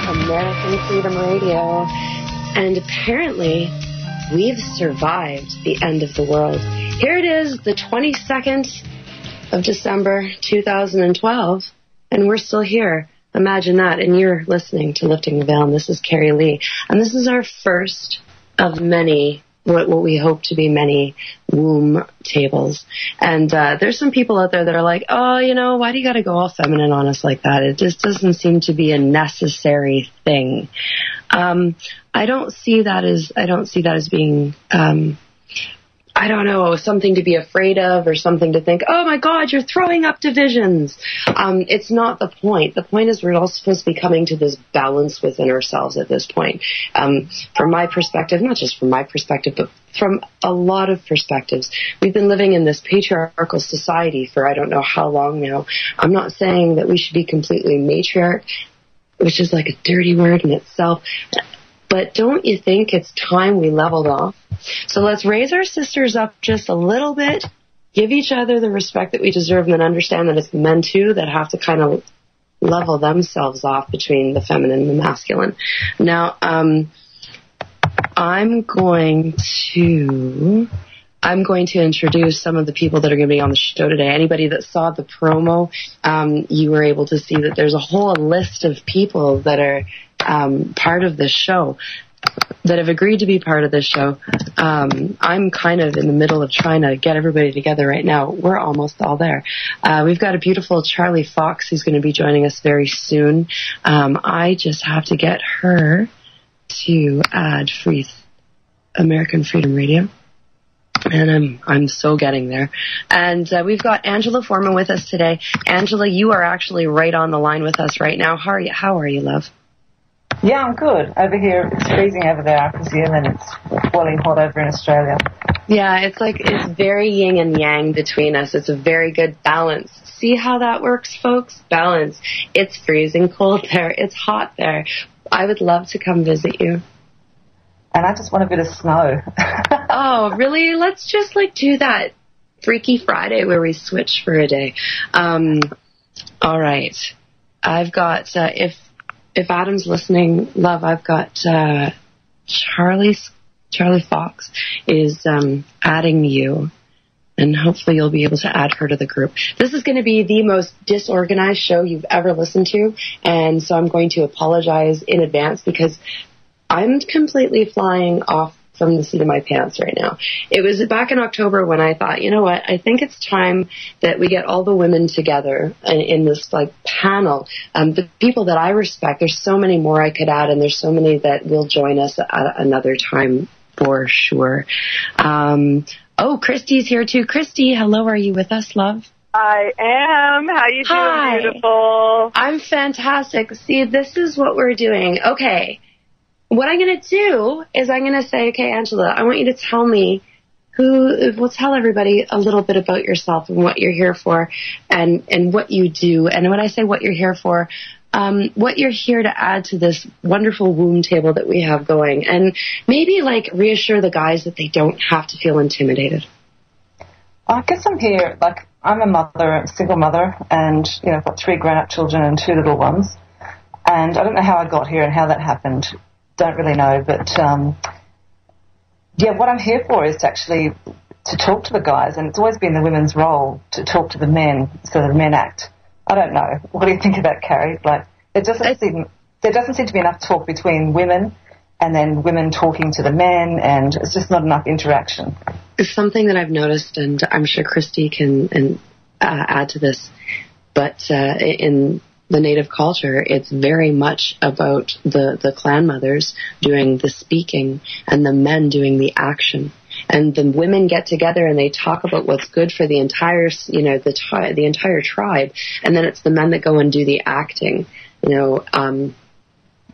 American Freedom Radio. And apparently, we've survived the end of the world. Here it is, the 22nd of December, 2012, and we're still here. Imagine that, and you're listening to Lifting the Veil, and this is Cari-Lee. And this is our first of many, what we hope to be many, womb tables. And there's some people out there that are like, oh, you know, why do you got to go all feminine on us like that? It just doesn't seem to be a necessary thing. I don't see that as being, I don't know, something to be afraid of or something to think, oh my God, you're throwing up divisions. It's not the point. The point is we're all supposed to be coming to this balance within ourselves at this point. From my perspective, not just from my perspective, but from a lot of perspectives, we've been living in this patriarchal society for I don't know how long now. I'm not saying that we should be completely matriarch, which is like a dirty word in itself. But don't you think it's time we leveled off? So let's raise our sisters up just a little bit, give each other the respect that we deserve, and then understand that it's the men, too, that have to kind of level themselves off between the feminine and the masculine. Now, I'm going to introduce some of the people that are going to be on the show today. Anybody that saw the promo, you were able to see that there's a whole list of people that are part of this show, that have agreed to be part of this show. I'm kind of in the middle of trying to get everybody together right now. We're almost all there. We've got a beautiful Charlie Foxx who's going to be joining us very soon. I just have to get her to add American Freedom Radio. And I'm so getting there. And we've got Angela Forman with us today. Angela, you are actually right on the line with us right now. How are you, love? Yeah, I'm good. Over here, it's freezing over there, I presume, and it's boiling hot over in Australia. Yeah, it's very yin and yang between us. It's a very good balance. See how that works, folks? Balance. It's freezing cold there. It's hot there. I would love to come visit you. And I just want a bit of snow. Oh, really? Let's just do that Freaky Friday where we switch for a day. All right. I've got, if Adam's listening, love, I've got Charlie Foxx is adding you, and hopefully you'll be able to add her to the group. This is going to be the most disorganized show you've ever listened to, and so I'm going to apologize in advance because I'm completely flying off from the seat of my pants right now. It was back in October when I thought, you know what, I think it's time that we get all the women together in this panel. The people that I respect, there's so many more I could add, and there's so many that will join us at another time for sure. Christie's here too. Christie, hello, are you with us, love? I am. How you doing, Hi. beautiful? I'm fantastic. See, this is what we're doing. Okay. What I'm going to do is I'm going to say, okay, Angela, I want you to tell me tell everybody a little bit about yourself and what you're here for and what you do. And when I say what you're here for, what you're here to add to this wonderful womb table that we have going. And maybe reassure the guys that they don't have to feel intimidated. I guess I'm here, I'm a single mother, and, I've got 3 grown-up children and 2 little ones. And I don't know how I got here and how that happened. Don't really know, but what I'm here for is to talk to the guys, and it's always been the women's role to talk to the men so that the men act. I don't know. What do you think of that, Carrie? There doesn't seem to be enough talk between women and then women talking to the men, and it's just not enough interaction. It's something that I've noticed, and I'm sure Christie can add to this, but in the Native culture, it's very much about the clan mothers doing the speaking and the men doing the action. And the women get together and they talk about what's good for the entire, the entire tribe. And then it's the men that go and do the acting.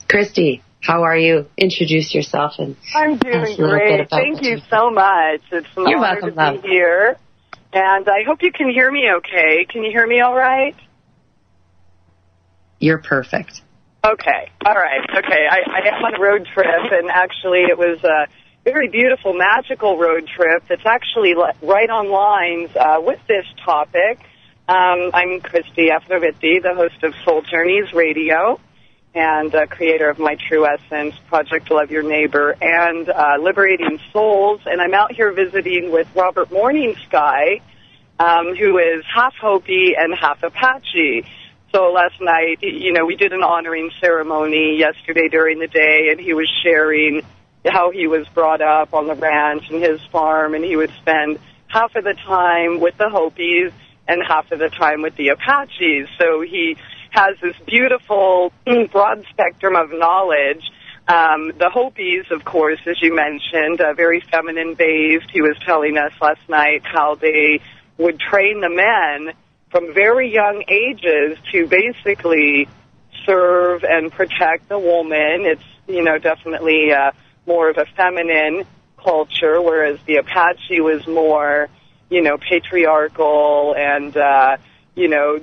Christie, how are you? Introduce yourself and I'm doing great. Thank you so much. It's an honor to be here. And I hope you can hear me okay. Can you hear me all right? You're perfect. Okay. All right. Okay. I am on a road trip, and actually it was a very beautiful, magical road trip that's actually right on lines with this topic. I'm Christie, the host of Soul Journeys Radio, and creator of My True Essence, Project Love Your Neighbor, and Liberating Souls. And I'm out here visiting with Robert Morningsky, who is half Hopi and half Apache. So last night, we did an honoring ceremony yesterday during the day, and he was sharing how he was brought up on the ranch and his farm, and he would spend half of the time with the Hopis and half of the time with the Apaches. So he has this beautiful, broad spectrum of knowledge. The Hopis, of course, as you mentioned, very feminine-based. He was telling us last night how they would train the men from very young ages to basically serve and protect the woman. It's, definitely more of a feminine culture, whereas the Apache was more, patriarchal and, the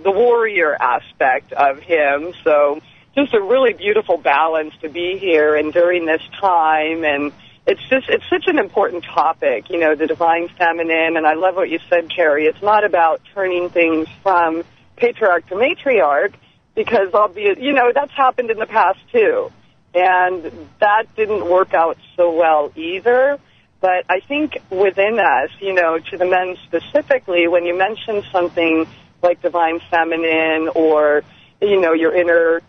warrior aspect of him. So just a really beautiful balance to be here and during this time. And it's such an important topic, the divine feminine. And I love what you said, Cari. It's not about turning things from patriarch to matriarch, because that's happened in the past too. And that didn't work out so well either. But I think within us, to the men specifically, when you mention something like divine feminine or, your inner,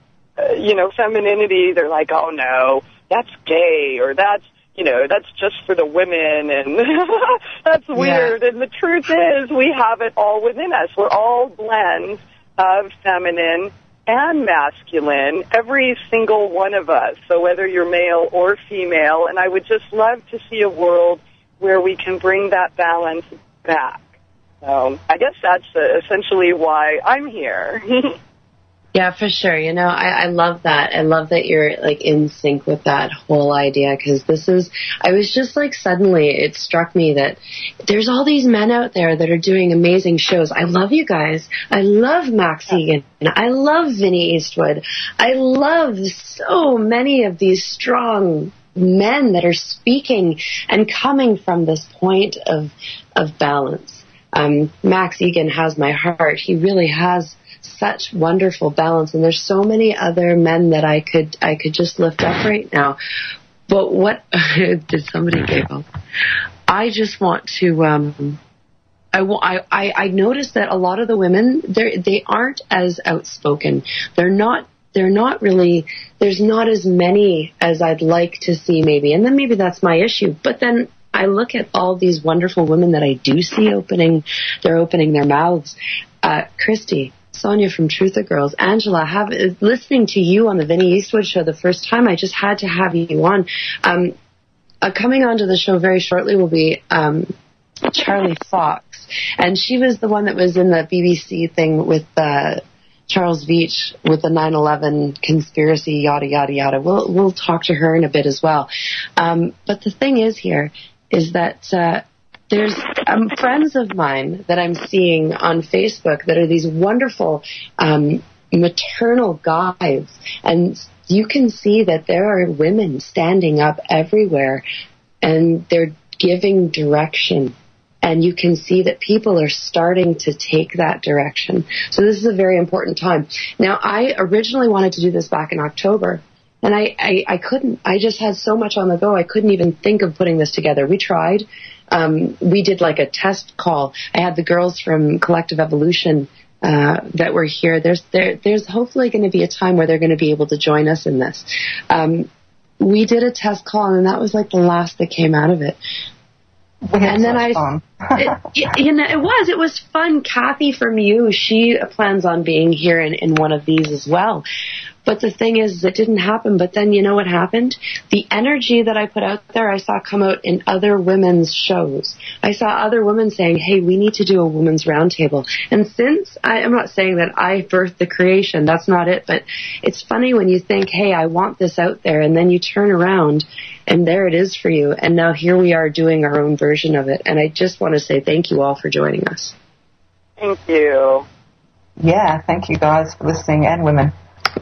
femininity, they're like, oh no, that's gay, or that's just for the women, and that's weird. Yeah. And the truth is, we have it all within us. We're all blends of feminine and masculine, every single one of us. So whether you're male or female, and I would just love to see a world where we can bring that balance back. So I guess that's essentially why I'm here. Yeah, for sure. I love that. I love that you're in sync with that whole idea, because I was just suddenly it struck me that there's all these men out there that are doing amazing shows. I love you guys. I love Max Egan. I love Vinnie Eastwood. I love so many of these strong men that are speaking and coming from this point of balance. Max Egan has my heart. He really has such wonderful balance, and there's so many other men that I could just lift up right now. But what did somebody giggle? I just want to I noticed that a lot of the women they aren't as outspoken. They're not really, there's not as many as I'd like to see maybe, and then maybe that's my issue. But then I look at all these wonderful women that I do see opening their mouths. Christie, Sonia from Truth of Girls, Angela, listening to you on the Vinnie Eastwood show the first time, I just had to have you on. Coming onto the show very shortly will be Charlie Foxx, and she was the one that was in the BBC thing with Charles Veach with the 9/11 conspiracy, yada, yada, yada. We'll talk to her in a bit as well. But the thing is that there's friends of mine that I'm seeing on Facebook that are these wonderful maternal guides, and you can see that there are women standing up everywhere, and they're giving direction. And you can see that people are starting to take that direction. So this is a very important time. Now, I originally wanted to do this back in October, and I couldn't. I just had so much on the go, I couldn't even think of putting this together. We tried. We did a test call. I had the girls from Collective Evolution that were here. There's hopefully going to be a time where they're going to be able to join us in this. We did a test call, and that was the last that came out of it. And then fun. It was fun. Kathy from you, she plans on being here in one of these as well. But the thing is, it didn't happen. But then you know what happened? The energy that I put out there, I saw come out in other women's shows. I saw other women saying, hey, we need to do a women's roundtable. And since, I'm not saying that I birthed the creation, that's not it. But it's funny when you think, hey, I want this out there. And then you turn around and there it is for you. And now here we are doing our own version of it. And I just want to say thank you all for joining us. Thank you. Yeah, thank you guys for listening, and women.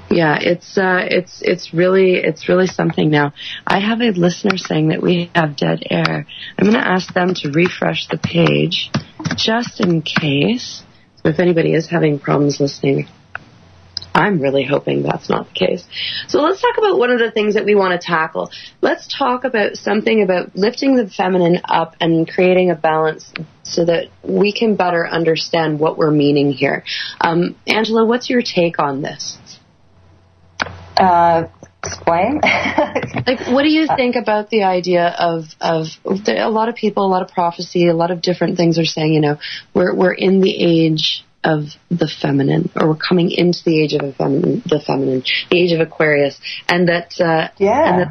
Yeah, it's really something now. I have a listener saying that we have dead air. I'm going to ask them to refresh the page just in case. So if anybody is having problems listening, I'm really hoping that's not the case. So let's talk about one of the things that we want to tackle. Let's talk about something about lifting the feminine up and creating a balance so that we can better understand what we're meaning here. Angela, what's your take on this? Explain. Like, what do you think about the idea of a lot of people, a lot of prophecy, a lot of different things are saying, you know, we're in the age of the feminine, or we're coming into the age of the age of Aquarius, and that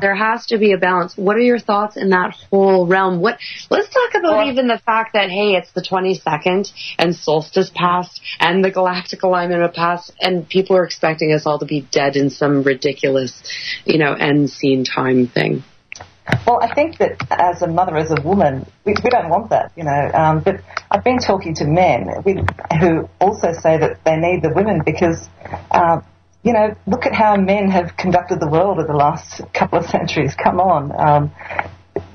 there has to be a balance. What are your thoughts in that whole realm? Let's talk about even the fact that, hey, it's the 22nd and solstice passed and the galactic alignment have passed, and people are expecting us all to be dead in some ridiculous, you know, end scene time thing. Well, I think that as a mother, as a woman, we don't want that, you know. But I've been talking to men who also say that they need the women because, you know, look at how men have conducted the world over the last couple of centuries. Come on.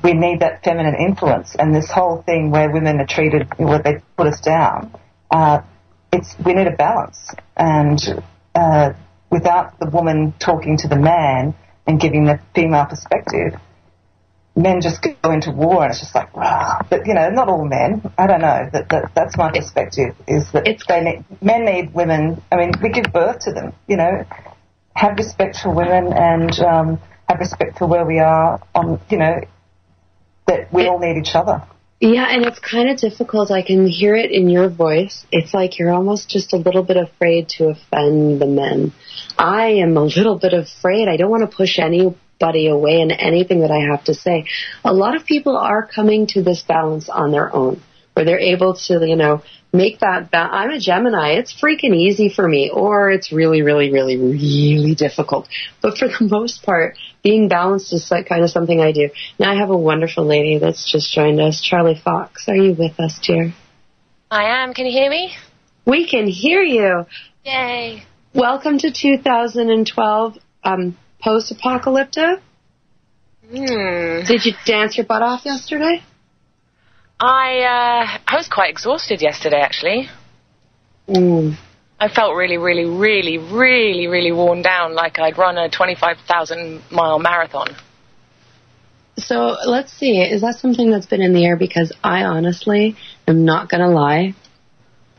We need that feminine influence. And this whole thing where women are treated, where they put us down, we need a balance. And without the woman talking to the man and giving the female perspective, men just go into war and it's just like, wow. But, you know, not all men. I don't know. That's my perspective, is that men need women. I mean, we give birth to them, you know. Have respect for women and have respect for where we are, you know, that we all need each other. Yeah, and it's kind of difficult. I can hear it in your voice. It's like you're almost just a little bit afraid to offend the men. I am a little bit afraid. I don't want to push anybody away in anything that I have to say. A lot of people are coming to this balance on their own, where they're able to, you know, make that I'm a Gemini. It's freaking easy for me, or it's really, really, really, really difficult. But for the most part, being balanced is kind of something I do. Now I have a wonderful lady that's just joined us. Charlie Foxx, are you with us, dear? I am. Can you hear me? We can hear you. Yay. Welcome to 2012. Post-apocalyptic? Did you dance your butt off yesterday? I was quite exhausted yesterday, actually. I felt really, really, really, really, really worn down, like I'd run a 25,000-mile marathon. So let's see. Is that something that's been in the air? Because I honestly am not going to lie.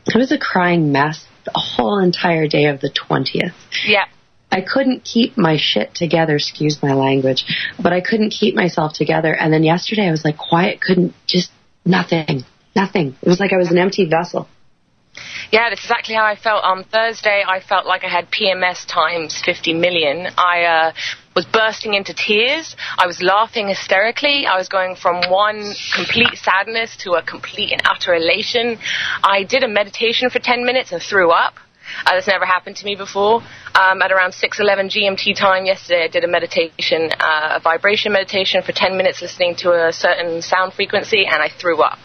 It was a crying mess the whole entire day of the 20th. Yeah. I couldn't keep my shit together, excuse my language, but I couldn't keep myself together. And then yesterday I was like quiet, nothing. It was like I was an empty vessel. Yeah, that's exactly how I felt. On Thursday, I felt like I had PMS times 50 million. I was bursting into tears. I was laughing hysterically. I was going from one complete sadness to a complete and utter elation. I did a meditation for 10 minutes and threw up. That's never happened to me before. At around 6:11 GMT time yesterday, I did a meditation, a vibration meditation for 10 minutes listening to a certain sound frequency, and I threw up.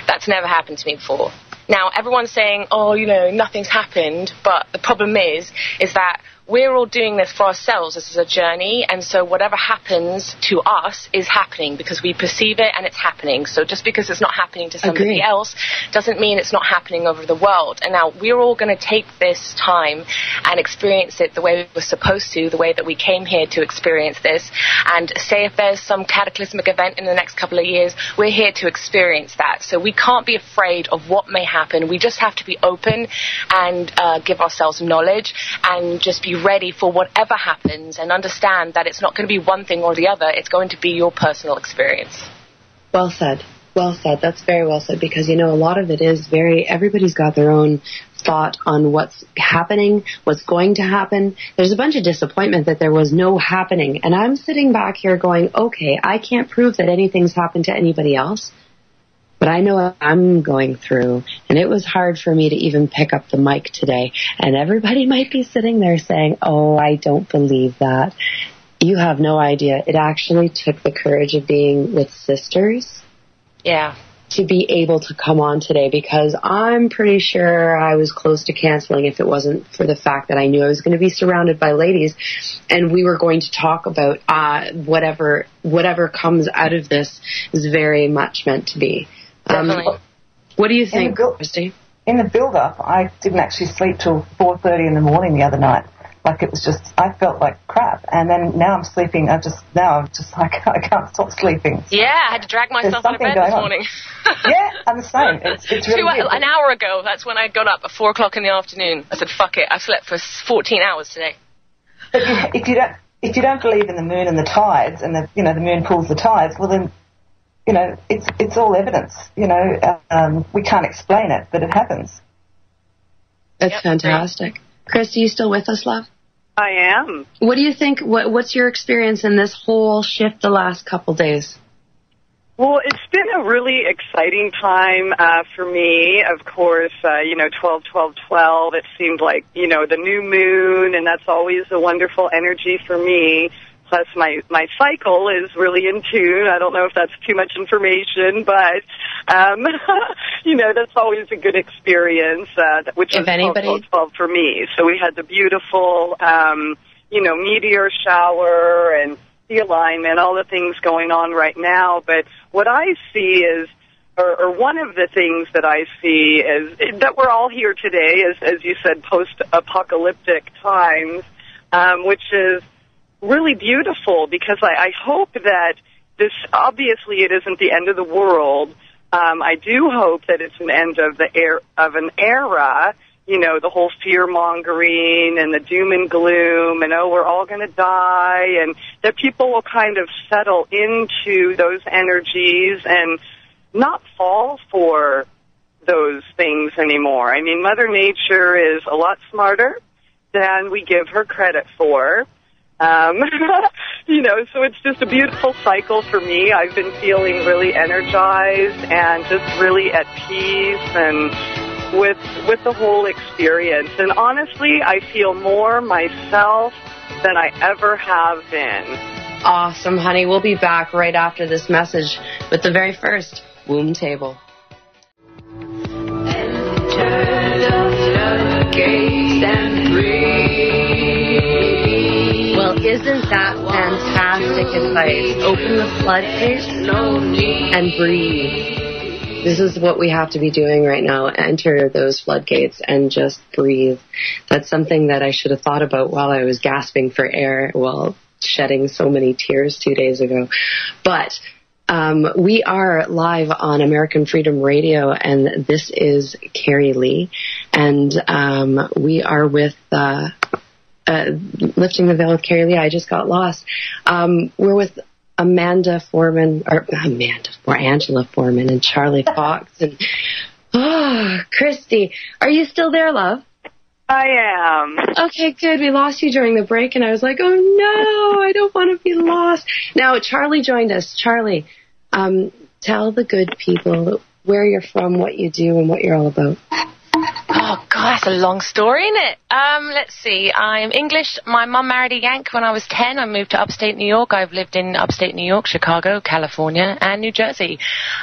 That's never happened to me before. Now, everyone's saying, oh, you know, nothing's happened, but the problem is that we're all doing this for ourselves. This is a journey, and so whatever happens to us is happening because we perceive it and it's happening. So just because it's not happening to somebody else doesn't mean it's not happening over the world. And now we're all going to take this time and experience it the way we're supposed to, the way that we came here to experience this. And say if there's some cataclysmic event in the next couple of years, we're here to experience that. So we can't be afraid of what may happen. We just have to be open and give ourselves knowledge and just be ready for whatever happens and understand that it's not going to be one thing or the other. It's going to be your personal experience. Well said. Well said. That's very well said, because, you know, a lot of it is everybody's got their own thought on what's happening, what's going to happen. There's a bunch of disappointment that there was no happening. And I'm sitting back here going, okay, I can't prove that anything's happened to anybody else, but I know what I'm going through, and it was hard for me to even pick up the mic today. And everybody might be sitting there saying, oh, I don't believe that. You have no idea. It actually took the courage of being with sisters. Yeah. To be able to come on today, because I'm pretty sure I was close to canceling if it wasn't for the fact that I knew I was going to be surrounded by ladies, and we were going to talk about whatever comes out of this is very much meant to be. What do you think, Christie? In the build-up, I didn't actually sleep till 4:30 in the morning the other night. Like, it was just, I felt like crap. And then now I'm sleeping, I'm just like, I can't stop sleeping. Yeah, I had to drag myself out of bed this morning. Yeah, I'm the same. It's really weird. An hour ago, that's when I got up at 4 o'clock in the afternoon. I said, fuck it, I slept for 14 hours today. But if you don't believe in the moon and the tides, and the moon pulls the tides, well then, it's all evidence. We can't explain it, but it happens. That's fantastic. Christie, you still with us, love? I am. What do you think? What's your experience in this whole shift the last couple days? Well, it's been a really exciting time for me. Of course, 12-12-12, it seemed like, the new moon, and that's always a wonderful energy for me. Plus, my cycle is really in tune. I don't know if that's too much information, but, that's always a good experience, which is 12-12 for me. So we had the beautiful, meteor shower and the alignment, all the things going on right now. But what I see is, or one of the things that I see is that we're all here today, as you said, post-apocalyptic times, which is really beautiful, because I hope that this, obviously it isn't the end of the world. I do hope that it's an end of an era, the whole fear-mongering and the doom and gloom, and, we're all going to die, and that people will kind of settle into those energies and not fall for those things anymore. I mean, Mother Nature is a lot smarter than we give her credit for. So it's just a beautiful cycle for me. I've been feeling really energized and just really at peace and with the whole experience. And honestly, I feel more myself than I ever have been. Awesome, honey. We'll be back right after this message with the very first womb table. Enter the floodgates and breathe. Well, isn't that fantastic advice? Open the floodgates and breathe. This is what we have to be doing right now. Enter those floodgates and just breathe. That's something that I should have thought about while I was gasping for air while shedding so many tears 2 days ago. But we are live on American Freedom Radio, and this is Cari-Lee. And we are with Lifting the Veil with Cari-Lee. I just got lost. We're with Angela Forman and Charlie Foxx and Christie. Are you still there, love? I am. Okay, good. We lost you during the break, and I was like, oh no, I don't want to be lost. Now, Charlie joined us. Charlie, tell the good people where you're from, what you do, and what you're all about. Oh, God, that's a long story, isn't it? Let's see. I'm English. My mum married a Yank when I was 10. I moved to upstate New York. I've lived in upstate New York, Chicago, California, and New Jersey.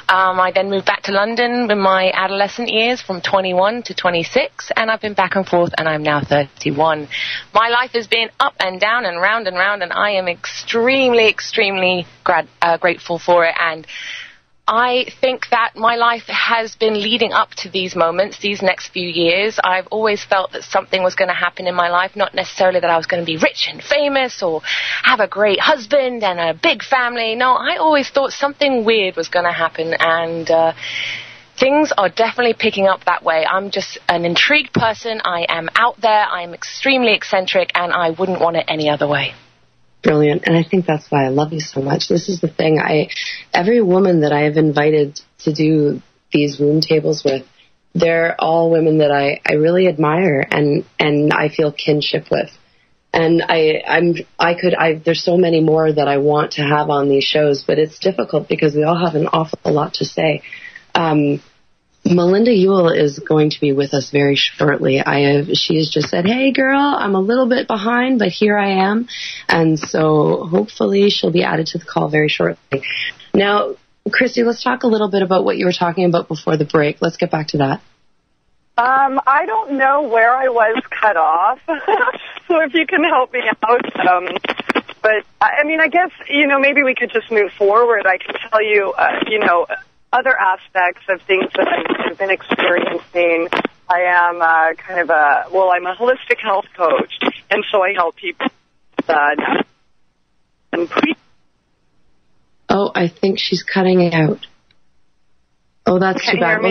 I then moved back to London in my adolescent years from 21 to 26, and I've been back and forth, and I'm now 31. My life has been up and down and round, and I am extremely, extremely grateful for it, and I think that my life has been leading up to these moments, these next few years. I've always felt that something was going to happen in my life, not necessarily that I was going to be rich and famous or have a great husband and a big family. No, I always thought something weird was going to happen, and things are definitely picking up that way. I'm just an intrigued person. I am out there. I am extremely eccentric, and I wouldn't want it any other way. Brilliant. And I think that's why I love you so much. This is the thing. Every woman that I have invited to do these womb tables with, they're all women that I really admire and I feel kinship with. And there's so many more that I want to have on these shows, but it's difficult because we all have an awful lot to say. Melinda Ewell is going to be with us very shortly. She has just said, hey girl, I'm a little bit behind, but here I am. And so hopefully she'll be added to the call very shortly. Now, Christie, let's talk a little bit about what you were talking about before the break. Let's get back to that. I don't know where I was cut off, so if you can help me out. But, I mean, I guess, maybe we could just move forward. I can tell you, other aspects of things that I've been experiencing. I am I'm a holistic health coach, And so I help people and Oh, I think she's cutting out. Oh, that's too bad.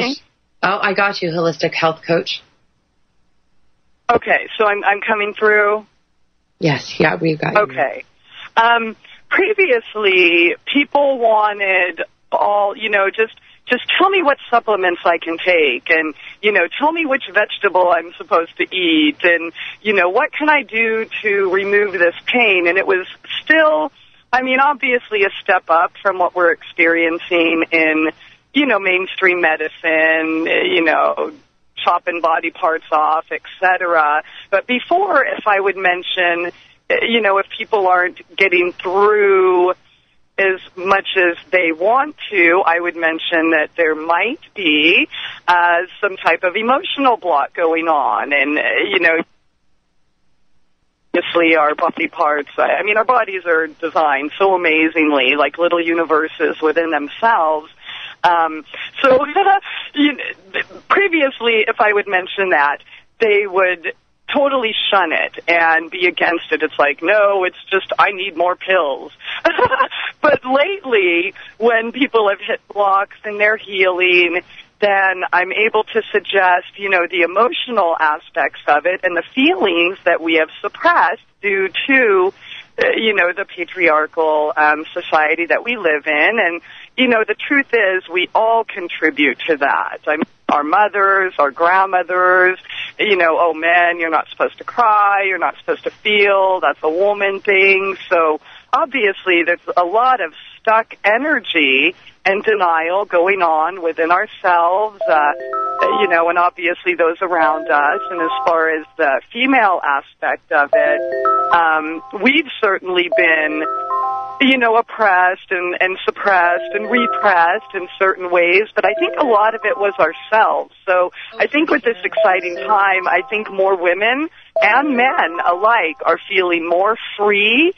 Oh, I got you, holistic health coach. Okay, so I'm coming through? Yes, yeah, we've got you. Okay. Previously, people wanted all, just tell me what supplements I can take, and, tell me which vegetable I'm supposed to eat, and, what can I do to remove this pain? And it was still, obviously a step up from what we're experiencing in, mainstream medicine, chopping body parts off, etc. But before, if I would mention, if people aren't getting through as much as they want to, I would mention that there might be some type of emotional block going on. And, obviously our body parts, our bodies are designed so amazingly, like little universes within themselves. So previously, if I would mention that, they would totally shun it and be against it. It's like, no, it's just, I need more pills. But lately, when people have hit blocks and they're healing, then I'm able to suggest, the emotional aspects of it and the feelings that we have suppressed due to, the patriarchal society that we live in. And, the truth is we all contribute to that. Our mothers, our grandmothers, oh, man, you're not supposed to cry, you're not supposed to feel, that's a woman thing. So obviously there's a lot of stuck energy and denial going on within ourselves, and obviously those around us. And as far as the female aspect of it, we've certainly been, oppressed and suppressed and repressed in certain ways, but I think a lot of it was ourselves. So I think with this exciting time, I think more women and men alike are feeling more free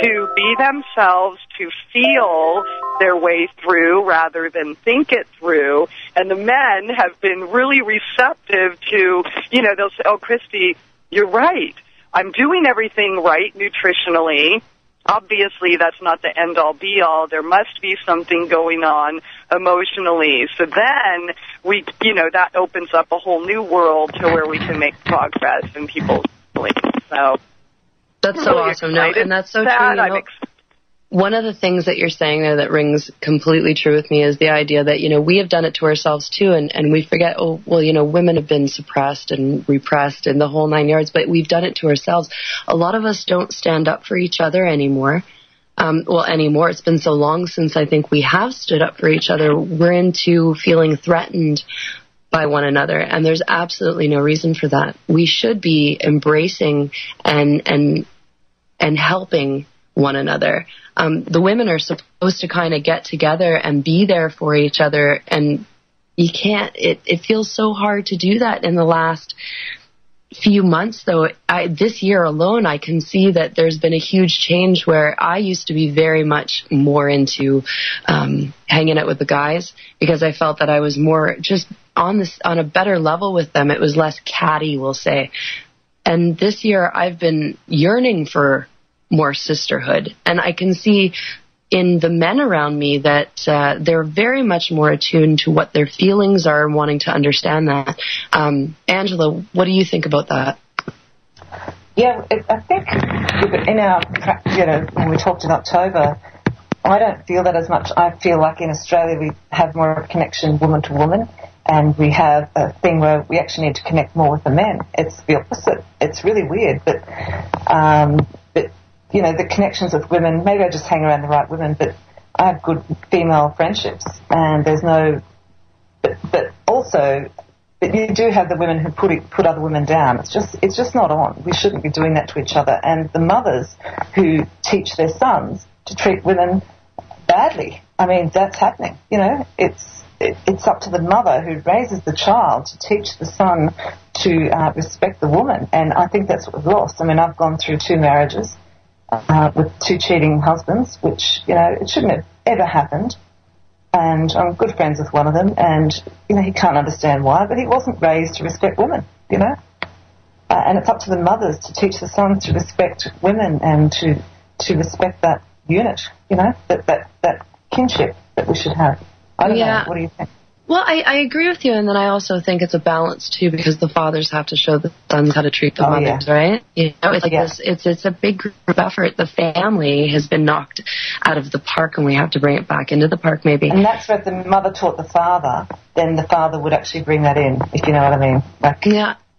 to be themselves, to feel their way through rather than think it through. And the men have been really receptive to, they'll say, oh, Christie, you're right. I'm doing everything right nutritionally. Obviously, that's not the end-all, be-all. There must be something going on emotionally. So then we, that opens up a whole new world to where we can make progress in people's feelings. So that's so really awesome. No, and that's so true. One of the things that you're saying there that rings completely true with me is the idea that, we have done it to ourselves too, and we forget, oh, well, women have been suppressed and repressed and the whole 9 yards, but we've done it to ourselves. A lot of us don't stand up for each other anymore. Anymore. It's been so long since I think we have stood up for each other. We're into feeling threatened by one another, and there's absolutely no reason for that. We should be embracing and helping one another. The women are supposed to kind of get together and be there for each other, and you can't. It feels so hard to do that in the last few months, though. This year alone, I can see that there's been a huge change where I used to be very much more into hanging out with the guys because I felt that I was more just on a better level with them. It was less catty, we'll say. And this year, I've been yearning for more sisterhood, and I can see in the men around me that they're very much more attuned to what their feelings are and wanting to understand that. Angela, what do you think about that? Yeah, I think in our, when we talked in October, I don't feel that as much. I feel like in Australia we have more of a connection woman to woman, and we have a thing where we actually need to connect more with the men. It's the opposite. It's really weird, but the connections with women, maybe I just hang around the right women, but I have good female friendships, and there's no, but you do have the women who put other women down. It's just not on. We shouldn't be doing that to each other. And the mothers who teach their sons to treat women badly, that's happening. It's up to the mother who raises the child to teach the son to respect the woman, and I think that's what we've lost. I've gone through 2 marriages with 2 cheating husbands, which, it shouldn't have ever happened. And I'm good friends with one of them, and, he can't understand why, but he wasn't raised to respect women, And it's up to the mothers to teach the sons to respect women and to respect that unit, that kinship that we should have. I don't know. What do you think? Well, I agree with you, and then I also think it's a balance, too, because the fathers have to show the sons how to treat the mothers, right? It's like this, it's a big group effort. The family has been knocked out of the park, and we have to bring it back into the park, maybe. And that's where if the mother taught the father, then the father would actually bring that in, if you know what I mean.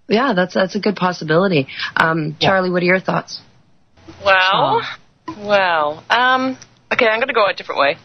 Yeah, that's a good possibility. Charlie, what are your thoughts? Okay, I'm going to go a different way.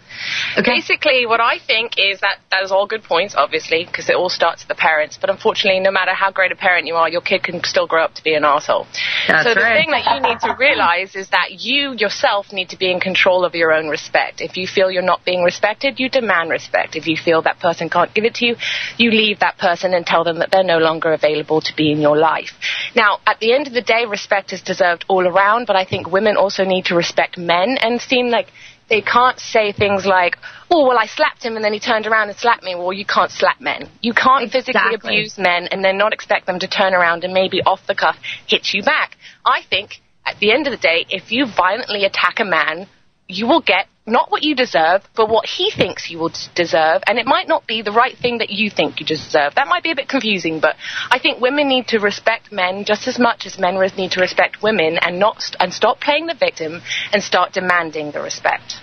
Okay. Basically, what I think is that is all good points, obviously, because it all starts with the parents. But unfortunately, no matter how great a parent you are, your kid can still grow up to be an arsehole. So the thing that you need to realize is that you yourself need to be in control of your own respect. If you feel you're not being respected, you demand respect. If you feel that person can't give it to you, you leave that person and tell them that they're no longer available to be in your life. Now, at the end of the day, respect is deserved all around, but I think women also need to respect men and seem like they can't say things like, oh, well, I slapped him and then he turned around and slapped me. Well, you can't slap men. You can't physically abuse men and then not expect them to turn around and maybe off the cuff hit you back. I think at the end of the day, if you violently attack a man, you will get not what you deserve, but what he thinks you will deserve, and it might not be the right thing that you think you deserve. That might be a bit confusing, but I think women need to respect men just as much as men need to respect women, and stop playing the victim and start demanding the respect.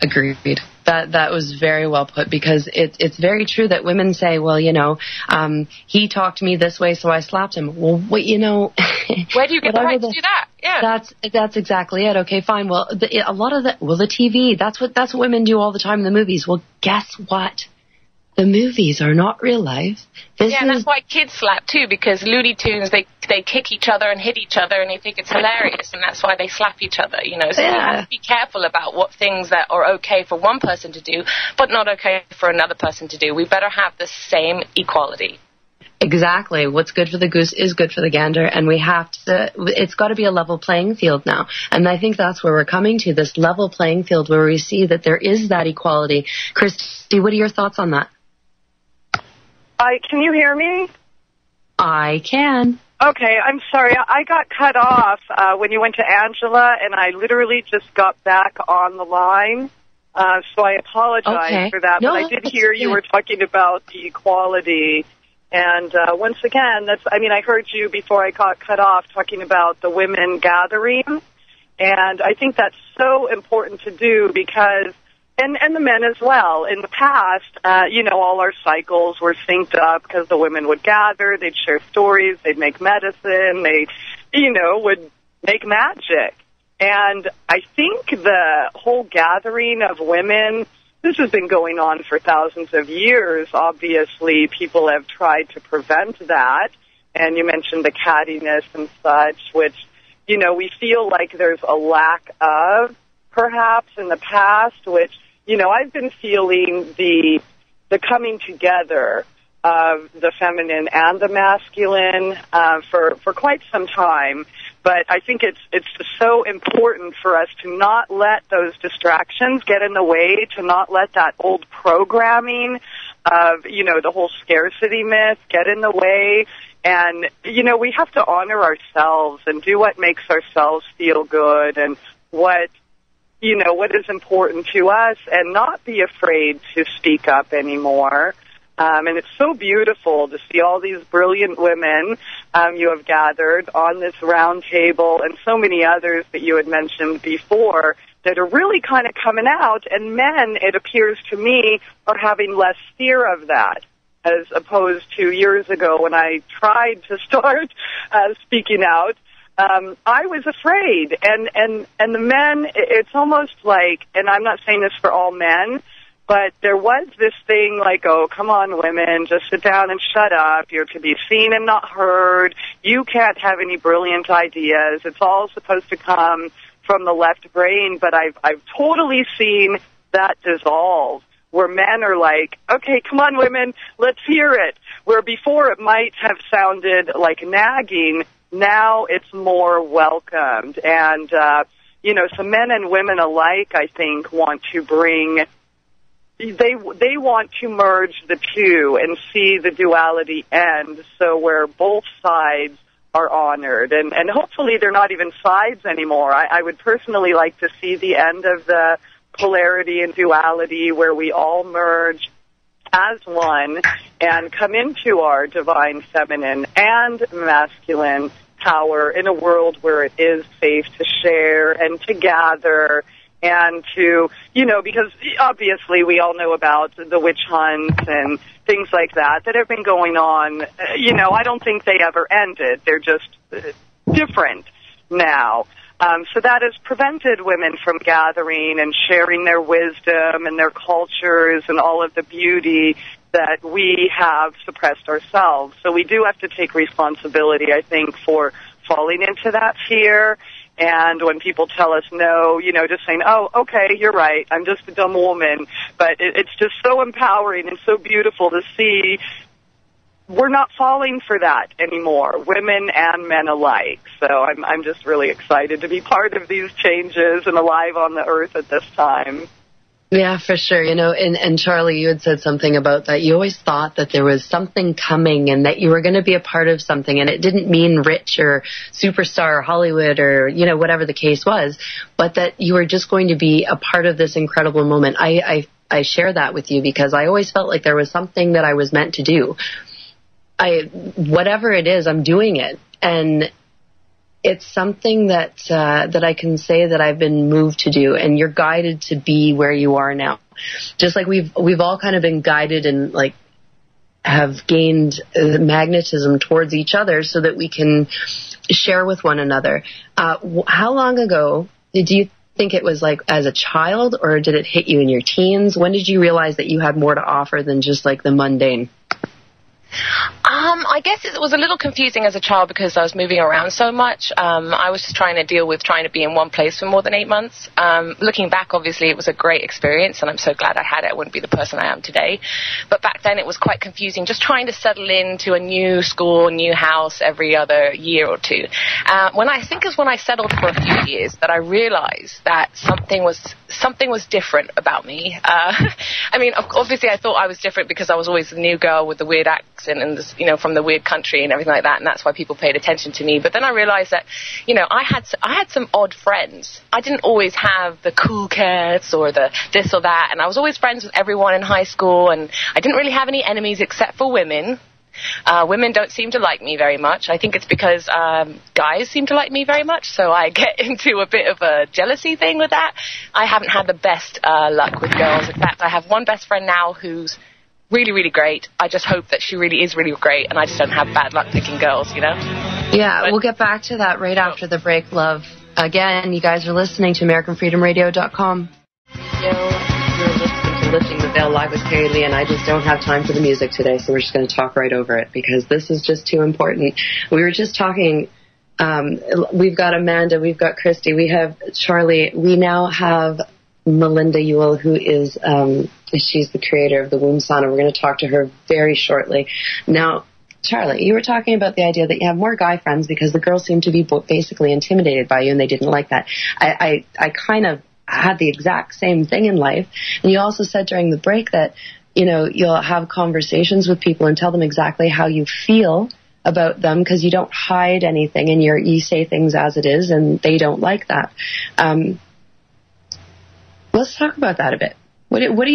Agreed. That was very well put, because it's very true that women say, well, he talked to me this way, so I slapped him. Well, where do you get the right to do that? Yeah. That's exactly it. Okay, fine. Well, the TV, that's what women do all the time in the movies. Well, guess what? The movies are not real life. And that's why kids slap too, because Looney Tunes, they kick each other and hit each other and they think it's hilarious, and that's why they slap each other, So we have to be careful about what things that are okay for one person to do, but not okay for another person to do. We better have the same equality. Exactly. What's good for the goose is good for the gander, and it's got to be a level playing field now. And I think that's where we're coming to, this level playing field where we see that there is that equality. Christie, what are your thoughts on that? Can you hear me? I can. Okay, I'm sorry. I got cut off when you went to Angela, and I literally just got back on the line. So I apologize for that. But I did hear you were talking about the equality. And once again, I heard you before I got cut off talking about the women gathering. And I think that's so important to do because, and the men as well. In the past, all our cycles were synced up because the women would gather, they'd share stories, they'd make medicine, they, would make magic. And I think the whole gathering of women, this has been going on for thousands of years. Obviously, people have tried to prevent that. And you mentioned the cattiness and such, which, we feel like there's a lack of, perhaps, in the past, which, I've been feeling the coming together of the feminine and the masculine for quite some time. But I think it's so important for us to not let those distractions get in the way, to not let that old programming of, the whole scarcity myth get in the way. And, we have to honor ourselves and do what makes ourselves feel good and what is important to us, and not be afraid to speak up anymore. And it's so beautiful to see all these brilliant women you have gathered on this round table, and so many others that you had mentioned before that are really kind of coming out. And men, it appears to me, are having less fear of that, as opposed to years ago when I tried to start speaking out. I was afraid, and the men, it's almost like, and I'm not saying this for all men, but there was this thing like, oh, come on, women, just sit down and shut up. You're to be seen and not heard. You can't have any brilliant ideas. It's all supposed to come from the left brain. But I've totally seen that dissolve, where men are like, okay, come on, women, let's hear it. Where before it might have sounded like nagging, now it's more welcomed. And, so men and women alike, I think, want to bring, they want to merge the two and see the duality end. So where both sides are honored. And hopefully they're not even sides anymore. I would personally like to see the end of the polarity and duality where we all merge as one and come into our divine feminine and masculine power in a world where it is safe to share and to gather and to, because obviously we all know about the witch hunts and things like that have been going on. I don't think they ever ended. They're just different now. So that has prevented women from gathering and sharing their wisdom and their cultures and all of the beauty that we have suppressed ourselves. So we do have to take responsibility, I think, for falling into that fear. And when people tell us no, just saying, oh, okay, you're right, I'm just a dumb woman. But it's just so empowering and so beautiful to see we're not falling for that anymore, women and men alike. So I'm just really excited to be part of these changes and alive on the earth at this time. Yeah, for sure. And Charlie, you had said something about that. You always thought that there was something coming and that you were going to be a part of something. And it didn't mean rich or superstar or Hollywood or, whatever the case was, but that you were just going to be a part of this incredible moment. I share that with you because I always felt like there was something that I was meant to do. Whatever it is, I'm doing it. And it's something that I can say that I've been moved to do, and you're guided to be where you are now. Just like we've all kind of been guided and have gained magnetism towards each other so that we can share with one another. How long ago did you think it was as a child, or did it hit you in your teens? When did you realize that you had more to offer than just the mundane? I guess it was a little confusing as a child because I was moving around so much. I was just trying to deal with trying to be in one place for more than 8 months. Looking back, obviously, it was a great experience, and I'm so glad I had it. I wouldn't be the person I am today. But back then, it was quite confusing, just trying to settle into a new school, new house every other year or two. When I settled for a few years that I realized that something was different about me. Obviously, I thought I was different because I was always the new girl with the weird accent and from the weird country and everything like that, and that's why people paid attention to me. But then I realized that I had some odd friends. I didn't always have the cool cats or the this or that, and I was always friends with everyone in high school, and I didn't really have any enemies except for women. Women don't seem to like me very much. I think it's because guys seem to like me very much, so I get into a bit of a jealousy thing with that. I haven't had the best luck with girls. In fact, I have one best friend now who's really, really great. I just hope that she really is really great, and I just don't have bad luck picking girls, Yeah, we'll get back to that right after the break, love. Again, you guys are listening to AmericanFreedomRadio.com. You're listening to Lifting the Veil live with Cari-Lee, and I just don't have time for the music today, so we're just going to talk right over it because this is just too important. We were just talking, we've got Amanda, we've got Christie, we have Charlie, we now have Melinda Ewell, who is, she's the creator of the Womb Sauna. We're going to talk to her very shortly. Now, Charlie, you were talking about the idea that you have more guy friends because the girls seem to be basically intimidated by you and they didn't like that. I kind of had the exact same thing in life. And you also said during the break that, you'll have conversations with people and tell them exactly how you feel about them because you don't hide anything and you say things as it is, and they don't like that. Let's talk about that a bit. What do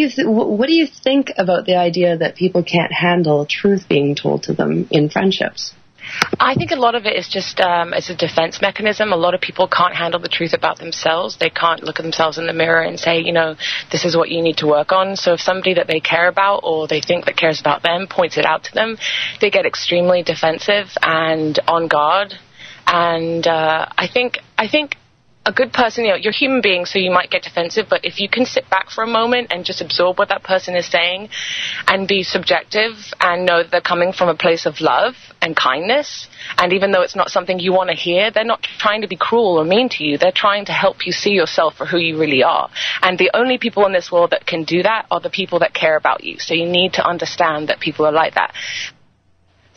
you think about the idea that people can't handle truth being told to them in friendships? I think a lot of it is just it's a defense mechanism. A lot of people can't handle the truth about themselves. They can't look at themselves in the mirror and say, this is what you need to work on. So if somebody that they care about or they think that cares about them points it out to them, they get extremely defensive and on guard. And I think a good person, you're a human being, so you might get defensive, but if you can sit back for a moment and just absorb what that person is saying and be subjective and know that they're coming from a place of love and kindness, and even though it's not something you want to hear, they're not trying to be cruel or mean to you. They're trying to help you see yourself for who you really are. And the only people in this world that can do that are the people that care about you. So you need to understand that people are like that.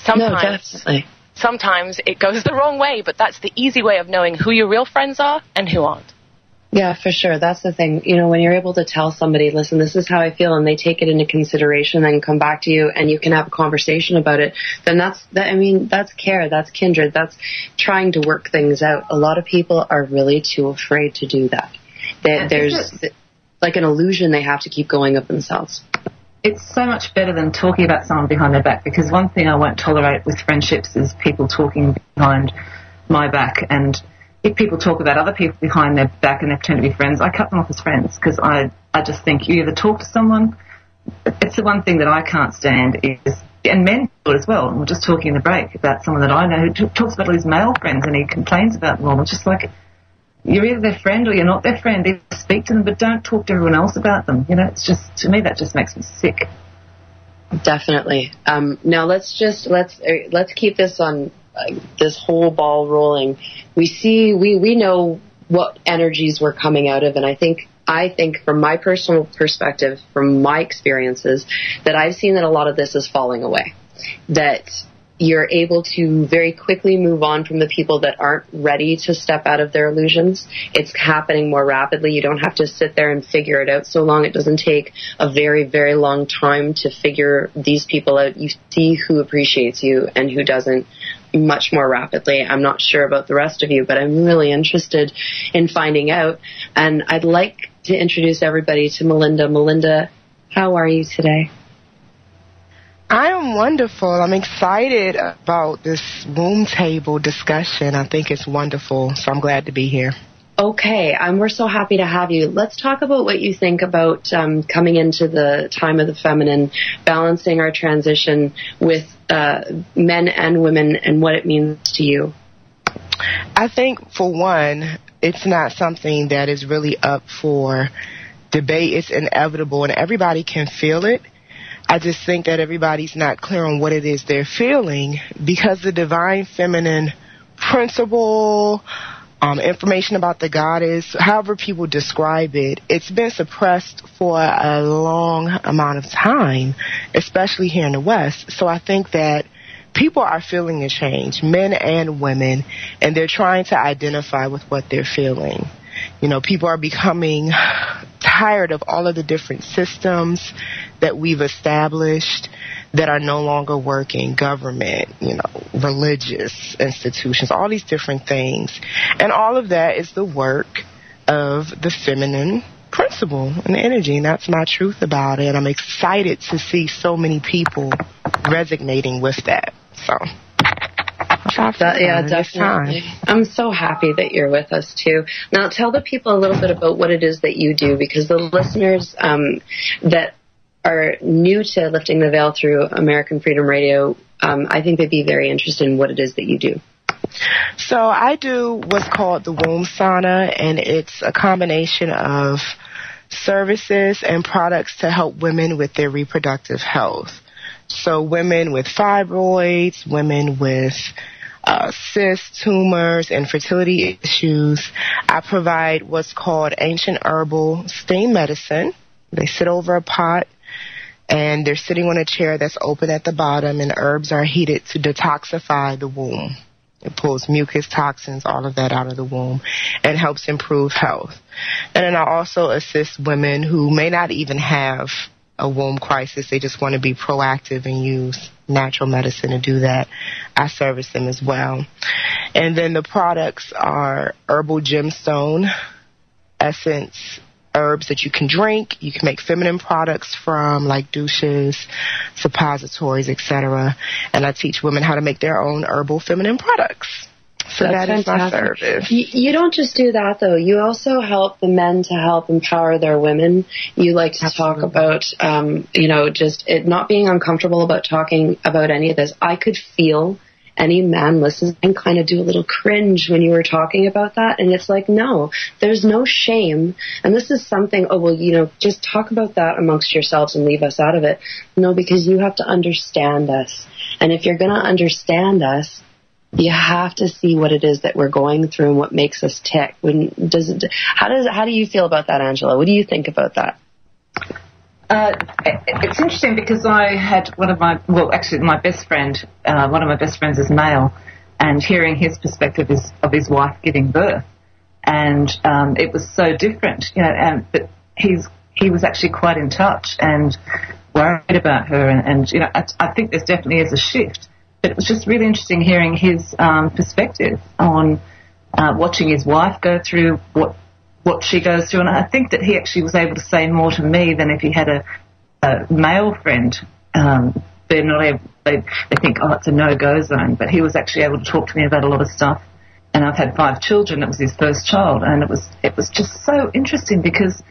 No, definitely. Sometimes it goes the wrong way, but that's the easy way of knowing who your real friends are and who aren't. Yeah, for sure. That's the thing. You know, when you're able to tell somebody, listen, this is how I feel, and they take it into consideration and come back to you and you can have a conversation about it, then that's care, that's kindred, that's trying to work things out. A lot of people are really too afraid to do that. There's like an illusion they have to keep going of themselves. It's so much better than talking about someone behind their back, because one thing I won't tolerate with friendships is people talking behind my back. And if people talk about other people behind their back and they pretend to be friends, I cut them off as friends, because I just think you either talk to someone. It's the one thing that I can't stand is, and men do it as well, and we're just talking in the break about someone that I know who talks about all his male friends and he complains about them all. It's just like, you're either their friend or you're not their friend. Either speak to them, but don't talk to everyone else about them. You know, it's just, to me, that just makes me sick. Definitely. Now let's keep this on this whole ball rolling. We know what energies we're coming out of, and I think from my personal perspective, from my experiences, that I've seen that a lot of this is falling away. That you're able to very quickly move on from the people that aren't ready to step out of their illusions. It's happening more rapidly. You don't have to sit there and figure it out so long. It doesn't take a very, very long time to figure these people out. You see who appreciates you and who doesn't much more rapidly. I'm not sure about the rest of you, but I'm really interested in finding out. And I'd like to introduce everybody to Melinda. Melinda, how are you today? I am wonderful. I'm excited about this room table discussion. I think it's wonderful, so I'm glad to be here. Okay, we're so happy to have you. Let's talk about what you think about coming into the time of the feminine, balancing our transition with men and women, and what it means to you. I think, for one, it's not something that is really up for debate. It's inevitable, and everybody can feel it. I just think that everybody's not clear on what it is they're feeling, because the divine feminine principle, information about the goddess, however people describe it, it's been suppressed for a long amount of time, especially here in the West. So I think that people are feeling a change, men and women, and they're trying to identify with what they're feeling. You know, people are becoming tired of all of the different systems that we've established that are no longer working, government, religious institutions, all these different things. And all of that is the work of the feminine principle and energy, and that's my truth about it. I'm excited to see so many people resonating with that. So... yeah, definitely. I'm so happy that you're with us, too. Now, tell the people a little bit about what it is that you do, because the listeners that are new to Lifting the Veil through American Freedom Radio, I think they'd be very interested in what it is that you do. So I do what's called the womb sauna, and it's a combination of services and products to help women with their reproductive health. So women with fibroids, women with cysts, tumors, infertility issues. I provide what's called ancient herbal steam medicine. They sit over a pot, and they're sitting on a chair that's open at the bottom, and herbs are heated to detoxify the womb. It pulls mucus, toxins, all of that out of the womb, and helps improve health. And then I also assist women who may not even have a womb crisis. They just want to be proactive and use natural medicine to do that. I service them as well. And then the products are herbal gemstone essence, herbs that you can drink. You can make feminine products from, like douches, suppositories, etc. And I teach women how to make their own herbal feminine products. So that's that is my fantastic. service. You don't just do that, though. You also help the men to help empower their women. You like to talk about, just it not being uncomfortable about talking about any of this. I could feel any man listening and kind of do a little cringe when you were talking about that. And it's like, no, there's no shame. And this is something, just talk about that amongst yourselves and leave us out of it. No, because you have to understand us. And if you're going to understand us, you have to see what it is that we're going through and what makes us tick. How do you feel about that, Angela? What do you think about that? It's interesting because I had my best friend, one of my best friends is male, and hearing his perspective of his wife giving birth, and it was so different, but he was actually quite in touch and worried about her, and I think there's definitely is a shift. But it was just really interesting hearing his perspective on watching his wife go through what she goes through, and I think that he actually was able to say more to me than if he had a male friend. They're not able, they think, oh, it's a no-go zone, but he was actually able to talk to me about a lot of stuff. And I've had 5 children. It was his first child, and it was just so interesting because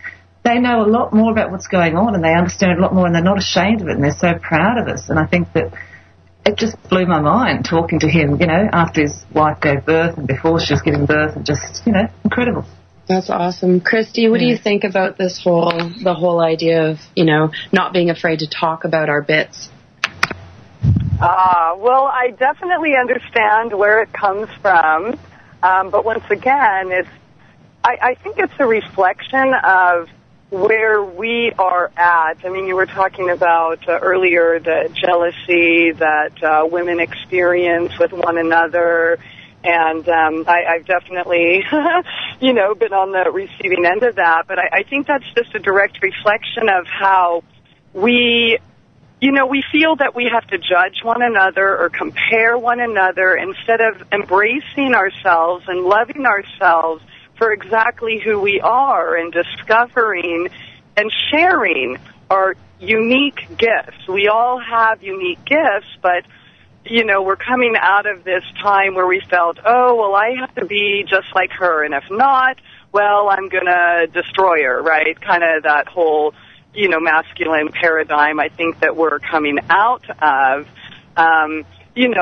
they know a lot more about what's going on, and they understand a lot more, and they're not ashamed of it, and they're so proud of us. And I think that it just blew my mind talking to him, after his wife gave birth and before she was giving birth, and just, incredible. That's awesome. Christie, what do you think about the whole idea of, not being afraid to talk about our bits? Well, I definitely understand where it comes from. But once again, I think it's a reflection of where we are at. I mean, you were talking about earlier the jealousy that women experience with one another. And I've definitely, been on the receiving end of that. But I think that's just a direct reflection of how we feel that we have to judge one another or compare one another instead of embracing ourselves and loving ourselves for exactly who we are and discovering and sharing our unique gifts. We all have unique gifts, but we're coming out of this time where we felt, oh, well, I have to be just like her, and if not, well, I'm going to destroy her, right? Kind of that whole, masculine paradigm I think that we're coming out of,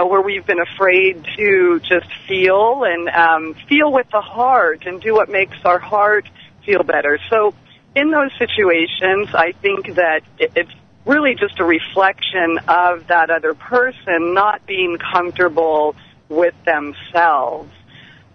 where we've been afraid to just feel and feel with the heart and do what makes our heart feel better. So in those situations, I think that it's really just a reflection of that other person not being comfortable with themselves.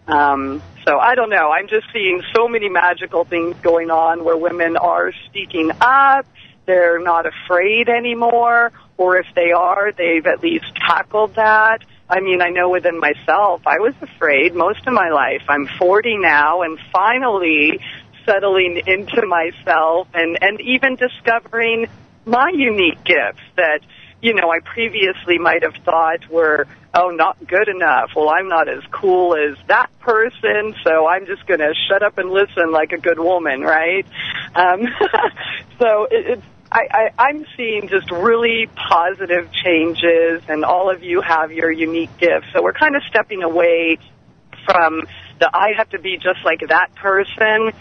So I don't know. I'm just seeing so many magical things going on where women are speaking up. They're not afraid anymore. Or if they are, they've at least tackled that. I mean, I know within myself, I was afraid most of my life. I'm 40 now and finally settling into myself and even discovering my unique gifts that, I previously might have thought were, not good enough. Well, I'm not as cool as that person, so I'm just going to shut up and listen like a good woman, right? So I'm seeing just really positive changes, and all of you have your unique gifts. So we're kind of stepping away from the I have to be just like that person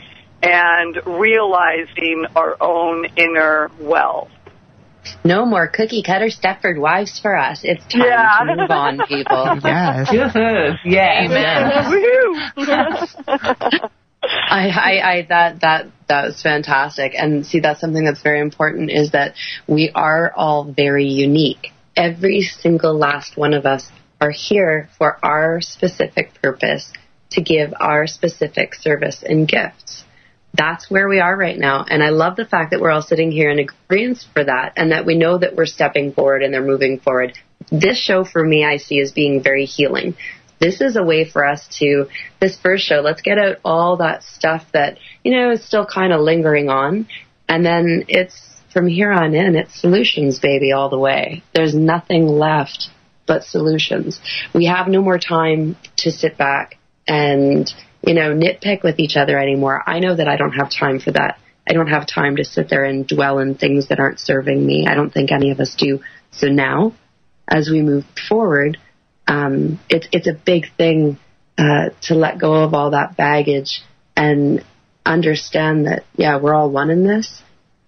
and realizing our own inner wealth. No more cookie-cutter Stepford wives for us. It's time to move on, people. Yes. Yes. That was fantastic. And see, that's something that's very important, is that we are all very unique. Every single last one of us are here for our specific purpose, to give our specific service and gifts. That's where we are right now. And I love the fact that we're all sitting here in agreement for that, and that we know that we're stepping forward and they're moving forward. This show, for me, I see as being very healing. This is a way for us to, this first show, let's get out all that stuff that, is still kind of lingering on. And then it's, from here on in, it's solutions, baby, all the way. There's nothing left but solutions. We have no more time to sit back and nitpick with each other anymore. I know that I don't have time for that. I don't have time to sit there and dwell in things that aren't serving me. I don't think any of us do. So now, as we move forward, it's a big thing to let go of all that baggage and understand that, we're all one in this,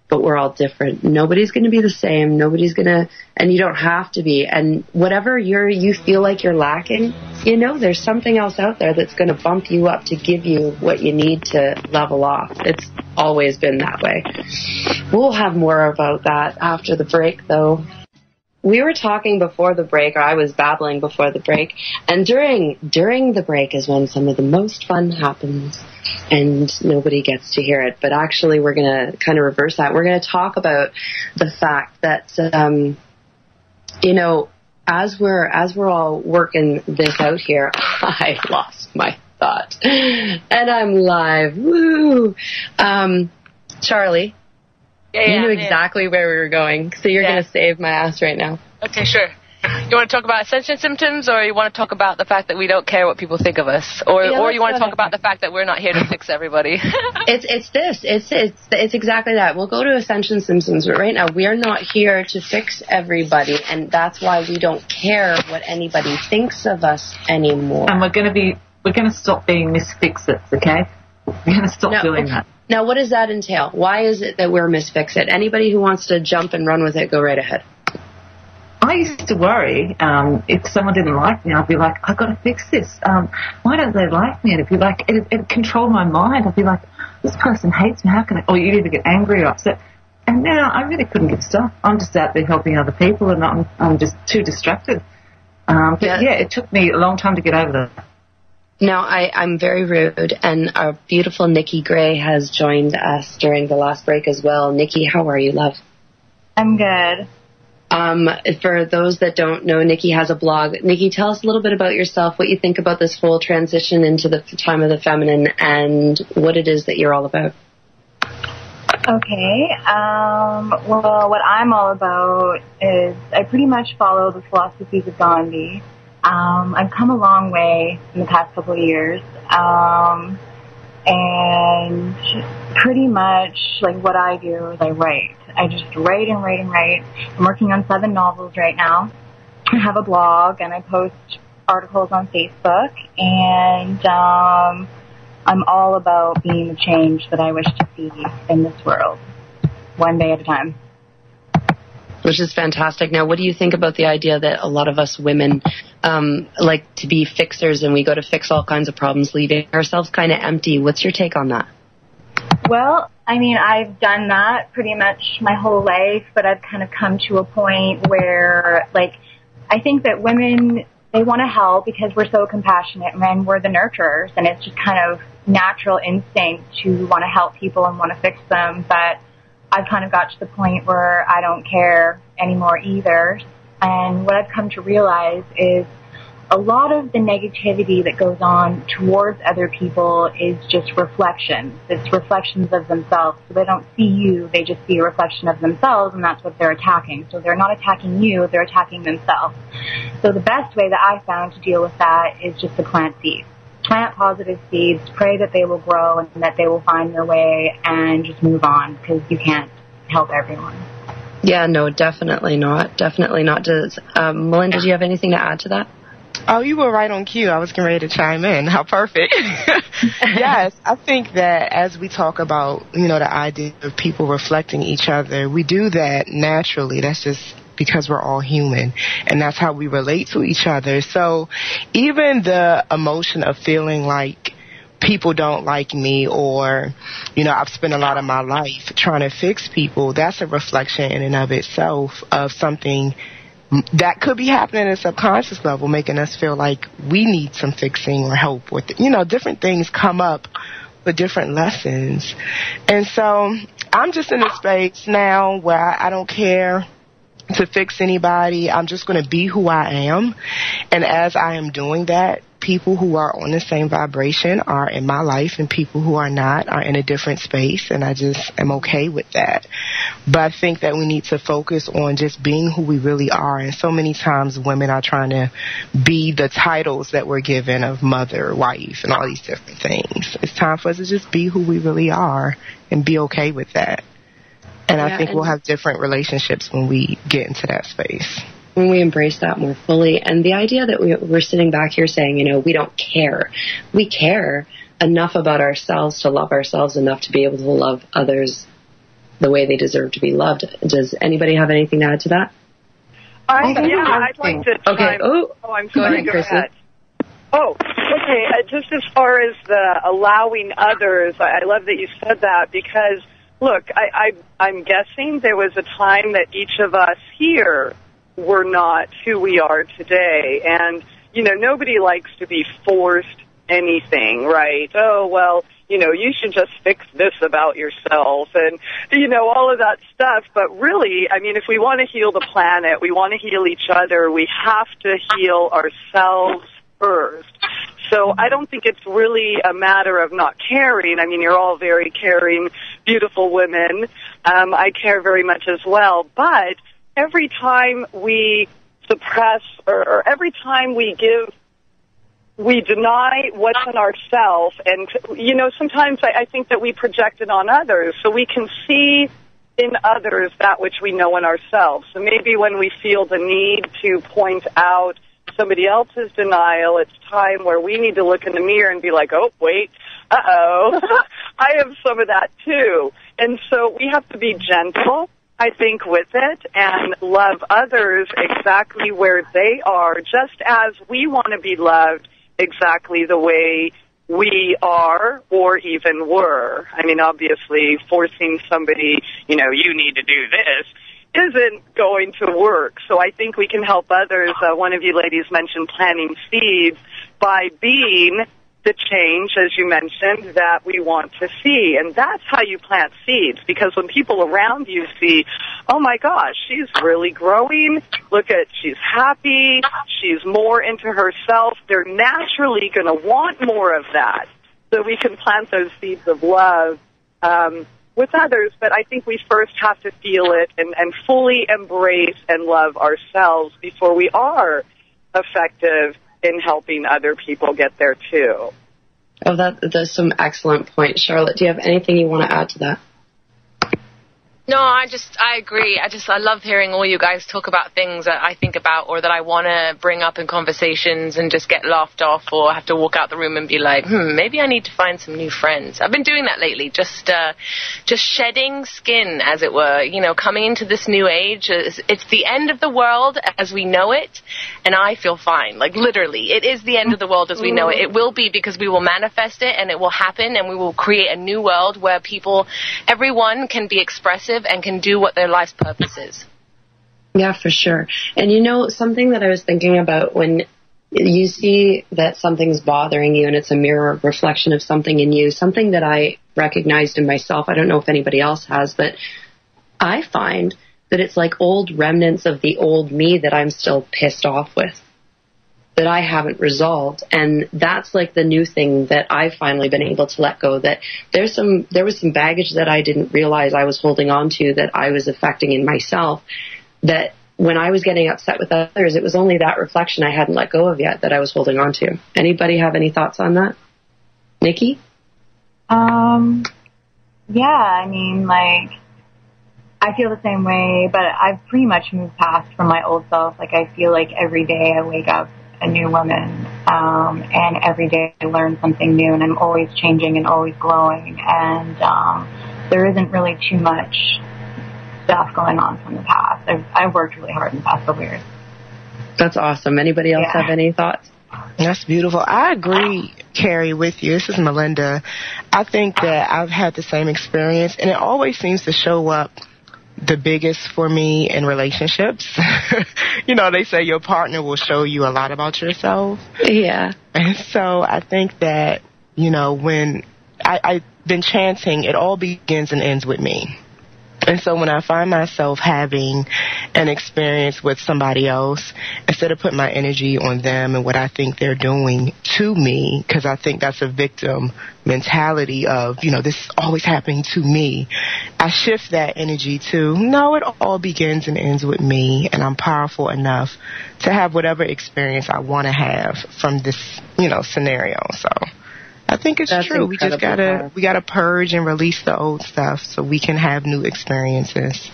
but we're all different. Nobody's going to be the same. Nobody's going to, and you don't have to be. And whatever you feel like you're lacking, there's something else out there that's going to bump you up to give you what you need to level off. It's always been that way. We'll have more about that after the break, though. We were talking before the break, or I was babbling before the break, and during the break is when some of the most fun happens, and nobody gets to hear it. But actually, we're going to kind of reverse that. We're going to talk about the fact that, as we're all working this out here, I lost my thought. And I'm live. Woo! Charlie, you knew exactly where we were going, so you're going to save my ass right now. Okay, sure. You want to talk about ascension symptoms, or you want to talk about the fact that we don't care what people think of us, or you want to talk about the fact that we're not here to fix everybody? It's exactly that. We'll go to ascension symptoms, but right now we are not here to fix everybody, and that's why we don't care what anybody thinks of us anymore. And we're going to stop being misfixits, okay? We're going to stop doing that. Now, what does that entail? Why is it that we're misfixit? Anybody who wants to jump and run with it, go right ahead. I used to worry if someone didn't like me, I'd be like, I've got to fix this. Why don't they like me? And it'd be like, it controlled my mind. I'd be like, this person hates me. How can I? Or you'd either get angry or upset. And now I really couldn't give stuff. I'm just out there helping other people, and I'm just too distracted. It took me a long time to get over that. Now, I'm very rude, and our beautiful Nikki Gray has joined us during the last break as well. Nikki, how are you, love? I'm good. For those that don't know, Nikki has a blog. Nikki, tell us a little bit about yourself, what you think about this whole transition into the time of the feminine, and what it is that you're all about. Okay. Well, what I'm all about is I pretty much follow the philosophies of Gandhi. I've come a long way in the past couple of years. And pretty much, like, what I do is I write. I just write and write and write. I'm working on 7 novels right now. I have a blog, and I post articles on Facebook. And I'm all about being the change that I wish to see in this world, one day at a time. Which is fantastic. Now, what do you think about the idea that a lot of us women like to be fixers, and we go to fix all kinds of problems, leaving ourselves kind of empty? What's your take on that? Well, I mean, I've done that pretty much my whole life, but I've kind of come to a point where, like, I think that women, they want to help because we're so compassionate, and we're the nurturers, and it's just kind of natural instinct to want to help people and want to fix them, but I've kind of got to the point where I don't care anymore either. And what I've come to realize is a lot of the negativity that goes on towards other people is just reflections. It's reflections of themselves. So they don't see you, they just see a reflection of themselves, and that's what they're attacking. So they're not attacking you, they're attacking themselves. So the best way that I found to deal with that is just to plant seeds. Plant positive seeds, pray that they will grow and that they will find their way, and just move on, because you can't help everyone. Yeah, no, definitely not. Definitely not. Does Melinda, do you have anything to add to that? Oh, you were right on cue. I was getting ready to chime in. How perfect. Yes, I think that as we talk about, the idea of people reflecting each other, we do that naturally. That's just because we're all human, and that's how we relate to each other. So even the emotion of feeling like people don't like me, or, I've spent a lot of my life trying to fix people, that's a reflection in and of itself of something that could be happening at a subconscious level, making us feel like we need some fixing or help with, different things come up with different lessons. And so I'm just in a space now where I don't care to fix anybody. I'm just going to be who I am. And as I am doing that, people who are on the same vibration are in my life, and people who are not are in a different space, and I just am okay with that. But I think that we need to focus on just being who we really are. And so many times women are trying to be the titles that we're given of mother, wife, and all these different things. It's time for us to just be who we really are and be okay with that. And I think we'll have different relationships when we get into that space. When we embrace that more fully. And the idea that we're sitting back here saying, we don't care. We care enough about ourselves to love ourselves enough to be able to love others the way they deserve to be loved. Does anybody have anything to add to that? I'd like to chime. Okay. I'm sorry. Go ahead. Oh, okay. Just as far as the allowing others, I love that you said that, because, look, I'm guessing there was a time that each of us here were not who we are today. And, nobody likes to be forced anything, right? Oh, well, you should just fix this about yourself and, all of that stuff. But really, I mean, if we want to heal the planet, we want to heal each other, we have to heal ourselves first. So I don't think it's really a matter of not caring. I mean, you're all very caring, beautiful women. I care very much as well. But every time we suppress or every time we deny what's in ourselves, and, sometimes I think that we project it on others, so we can see in others that which we know in ourselves. So maybe when we feel the need to point out somebody else's denial, it's time where we need to look in the mirror and be like, oh, wait, uh-oh, I have some of that too. And so we have to be gentle, I think, with it, and love others exactly where they are, just as we want to be loved exactly the way we are or even were. I mean, obviously, forcing somebody, you need to do this, isn't going to work. So I think we can help others. One of you ladies mentioned planting seeds by being the change, as you mentioned, that we want to see. And that's how you plant seeds, because when people around you see, oh my gosh, she's really growing, she's happy, she's more into herself, they're naturally going to want more of that. So we can plant those seeds of love with others, but I think we first have to feel it and fully embrace and love ourselves before we are effective in helping other people get there too. Oh, that's some excellent points. Charlotte, do you have anything you want to add to that? No, I agree. I love hearing all you guys talk about things that I think about or that I want to bring up in conversations and just get laughed off or have to walk out the room and be like, maybe I need to find some new friends. I've been doing that lately, just shedding skin, as it were, coming into this new age. It's the end of the world as we know it, and I feel fine. Like, literally, it is the end of the world as we know it. It will be, because we will manifest it, and it will happen, and we will create a new world where everyone can be expressive and can do what their life's purpose is. Yeah, for sure. And something that I was thinking about, when you see that something's bothering you and it's a mirror reflection of something in you, something that I recognized in myself, I don't know if anybody else has, but I find that it's like old remnants of the old me that I'm still pissed off with, that I haven't resolved. And that's like the new thing that I've finally been able to let go, that there was some baggage that I didn't realize I was holding on to, that I was affecting in myself, that when I was getting upset with others, it was only that reflection I hadn't let go of yet that I was holding on to. Anybody have any thoughts on that? Nikki? Yeah, I mean, I feel the same way, but I've pretty much moved past from my old self. I feel like every day I wake up a new woman, and every day I learn something new, and I'm always changing and always growing, and there isn't really too much stuff going on from the past. I've worked really hard in the past couple years. That's awesome. Anybody else have any thoughts? That's beautiful. I agree, Cari, with you. This is Melinda. I think that I've had the same experience, and it always seems to show up the biggest for me in relationships. They say your partner will show you a lot about yourself. Yeah. And so I think that, when I've been chanting, it all begins and ends with me. And so when I find myself having an experience with somebody else, instead of putting my energy on them and what I think they're doing to me, because I think that's a victim mentality of, this is always happening to me, I shift that energy to, no, it all begins and ends with me, and I'm powerful enough to have whatever experience I want to have from this, scenario. So I think it's true. We just gotta purge and release the old stuff so we can have new experiences.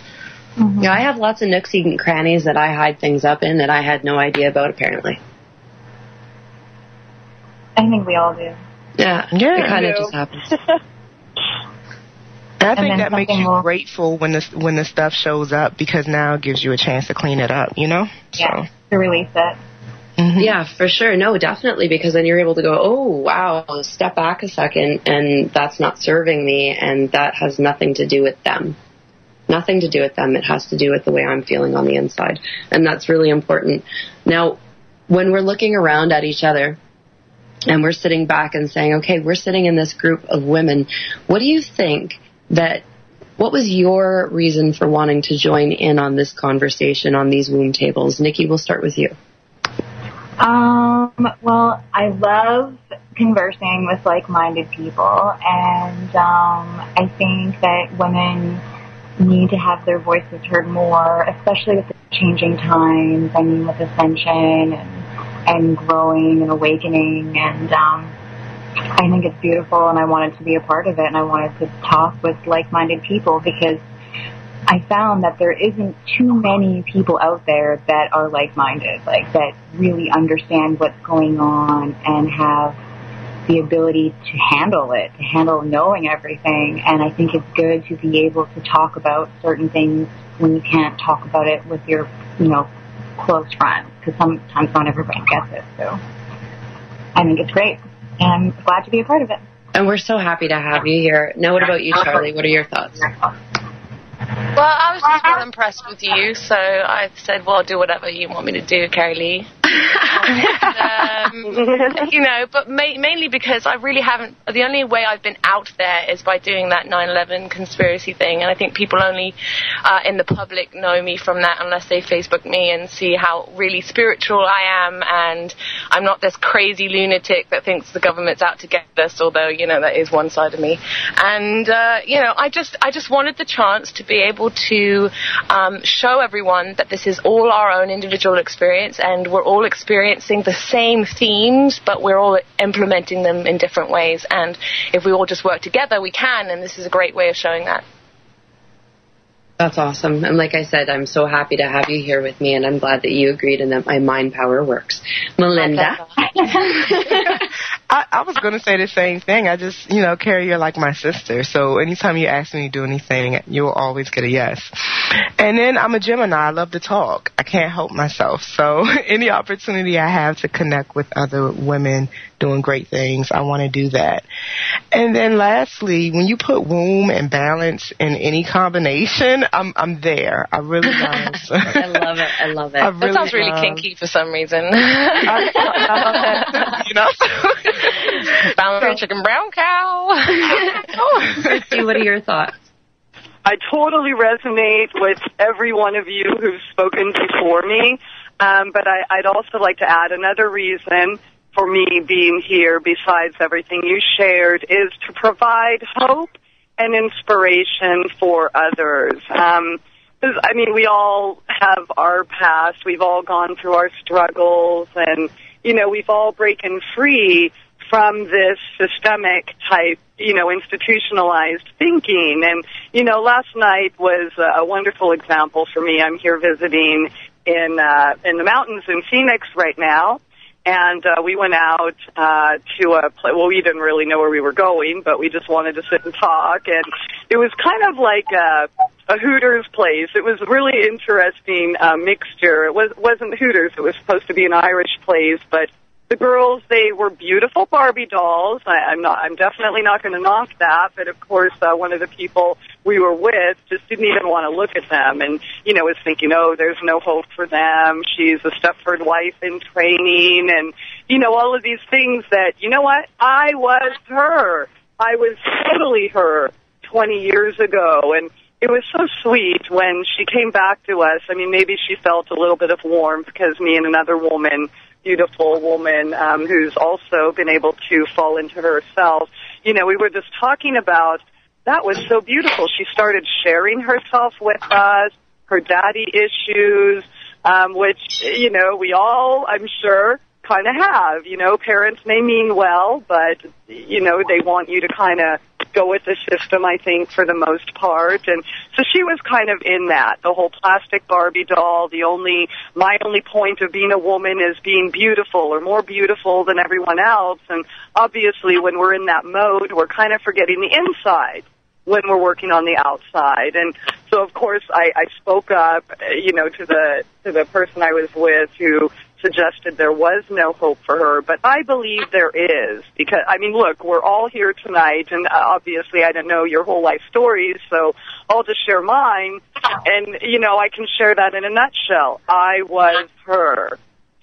Mm-hmm. Yeah, I have lots of nooks and crannies that I hide things up in that I had no idea about, apparently. I think we all do. Yeah, it kind of just happens. And I think that makes you grateful when the stuff shows up, because now it gives you a chance to clean it up, Yeah, to release it. Mm-hmm. Yeah, for sure. No, definitely, because then you're able to go, oh, wow, step back a second, and that's not serving me, and that has nothing to do with them. Nothing to do with them. It has to do with the way I'm feeling on the inside, and that's really important. Now, when we're looking around at each other, and we're sitting back and saying, okay, we're sitting in this group of women, what do you think what was your reason for wanting to join in on this conversation on these womb tables? Nikki, we'll start with you. I Well, I love conversing with like-minded people, and I think that women need to have their voices heard more, especially with the changing times. I mean, with ascension and growing and awakening, and I think it's beautiful, and I wanted to be a part of it, and I wanted to talk with like-minded people because I found that there isn't too many people out there that are like-minded, like that really understand what's going on and have the ability to handle it, to handle knowing everything. And I think it's good to be able to talk about certain things when you can't talk about it with your, close friends, because sometimes not everybody gets it. So I think it's great, and I'm glad to be a part of it. And we're so happy to have you here. Now, what about you, Charlie? What are your thoughts? Well, I was just well impressed with you, so I said, well, I'll do whatever you want me to do, Cari-Lee. But mainly because I really haven't, the only way I've been out there is by doing that 9/11 conspiracy thing, and I think people only in the public know me from that unless they Facebook me and see how really spiritual I am, and I'm not this crazy lunatic that thinks the government's out to get us, although, that is one side of me. And, I just wanted the chance to be able to show everyone that this is all our own individual experience, and we're all experiencing the same themes, but we're all implementing them in different ways. And if we all just work together, we can, and this is a great way of showing that. That's awesome. And like I said, I'm so happy to have you here with me, and I'm glad that you agreed and that my mind power works. Melinda? I was going to say the same thing. I just, Cari, you're like my sister. So anytime you ask me to do anything, you'll always get a yes. And then I'm a Gemini. I love to talk. I can't help myself. So any opportunity I have to connect with other women doing great things, I want to do that. And then lastly, when you put womb and balance in any combination, I'm there. I really love. I love it. I love it. That sounds really kinky for some reason. I love that, Balance chicken brown cow. Christie, what are your thoughts? I totally resonate with every one of you who's spoken before me, but I'd also like to add another reason for me being here, besides everything you shared, is to provide hope and inspiration for others. We all have our past. We've all gone through our struggles, and, we've all broken free from this systemic type, institutionalized thinking. And, last night was a wonderful example for me. I'm here visiting in the mountains in Phoenix right now. And we went out to a place. Well, we didn't really know where we were going, but we just wanted to sit and talk. And it was kind of like a Hooters place. It was a really interesting mixture. It wasn't Hooters. It was supposed to be an Irish place, but the girls, they were beautiful Barbie dolls. I'm definitely not going to knock that, but of course, one of the people we were with just didn't even want to look at them, and was thinking, oh, there's no hope for them. She's a Stepford wife in training, and all of these things that, what? I was her. I was totally her 20 years ago, and it was so sweet when she came back to us. I mean, maybe she felt a little bit of warmth because me and another woman, beautiful woman who's also been able to fall into herself, we were just talking about, that was so beautiful. She started sharing herself with us, her daddy issues, which, we all, I'm sure, kind of have. Parents may mean well, but, they want you to kind of go with the system, I think, for the most part. And so she was kind of in that, the whole plastic Barbie doll. My only point of being a woman is being beautiful or more beautiful than everyone else. And obviously when we're in that mode, we're kind of forgetting the inside when we're working on the outside. And so, of course, I spoke up, to the person I was with who suggested there was no hope for her, but I believe there is, because, look, we're all here tonight, and obviously I don't know your whole life stories, so I'll just share mine, and, I can share that in a nutshell. I was her.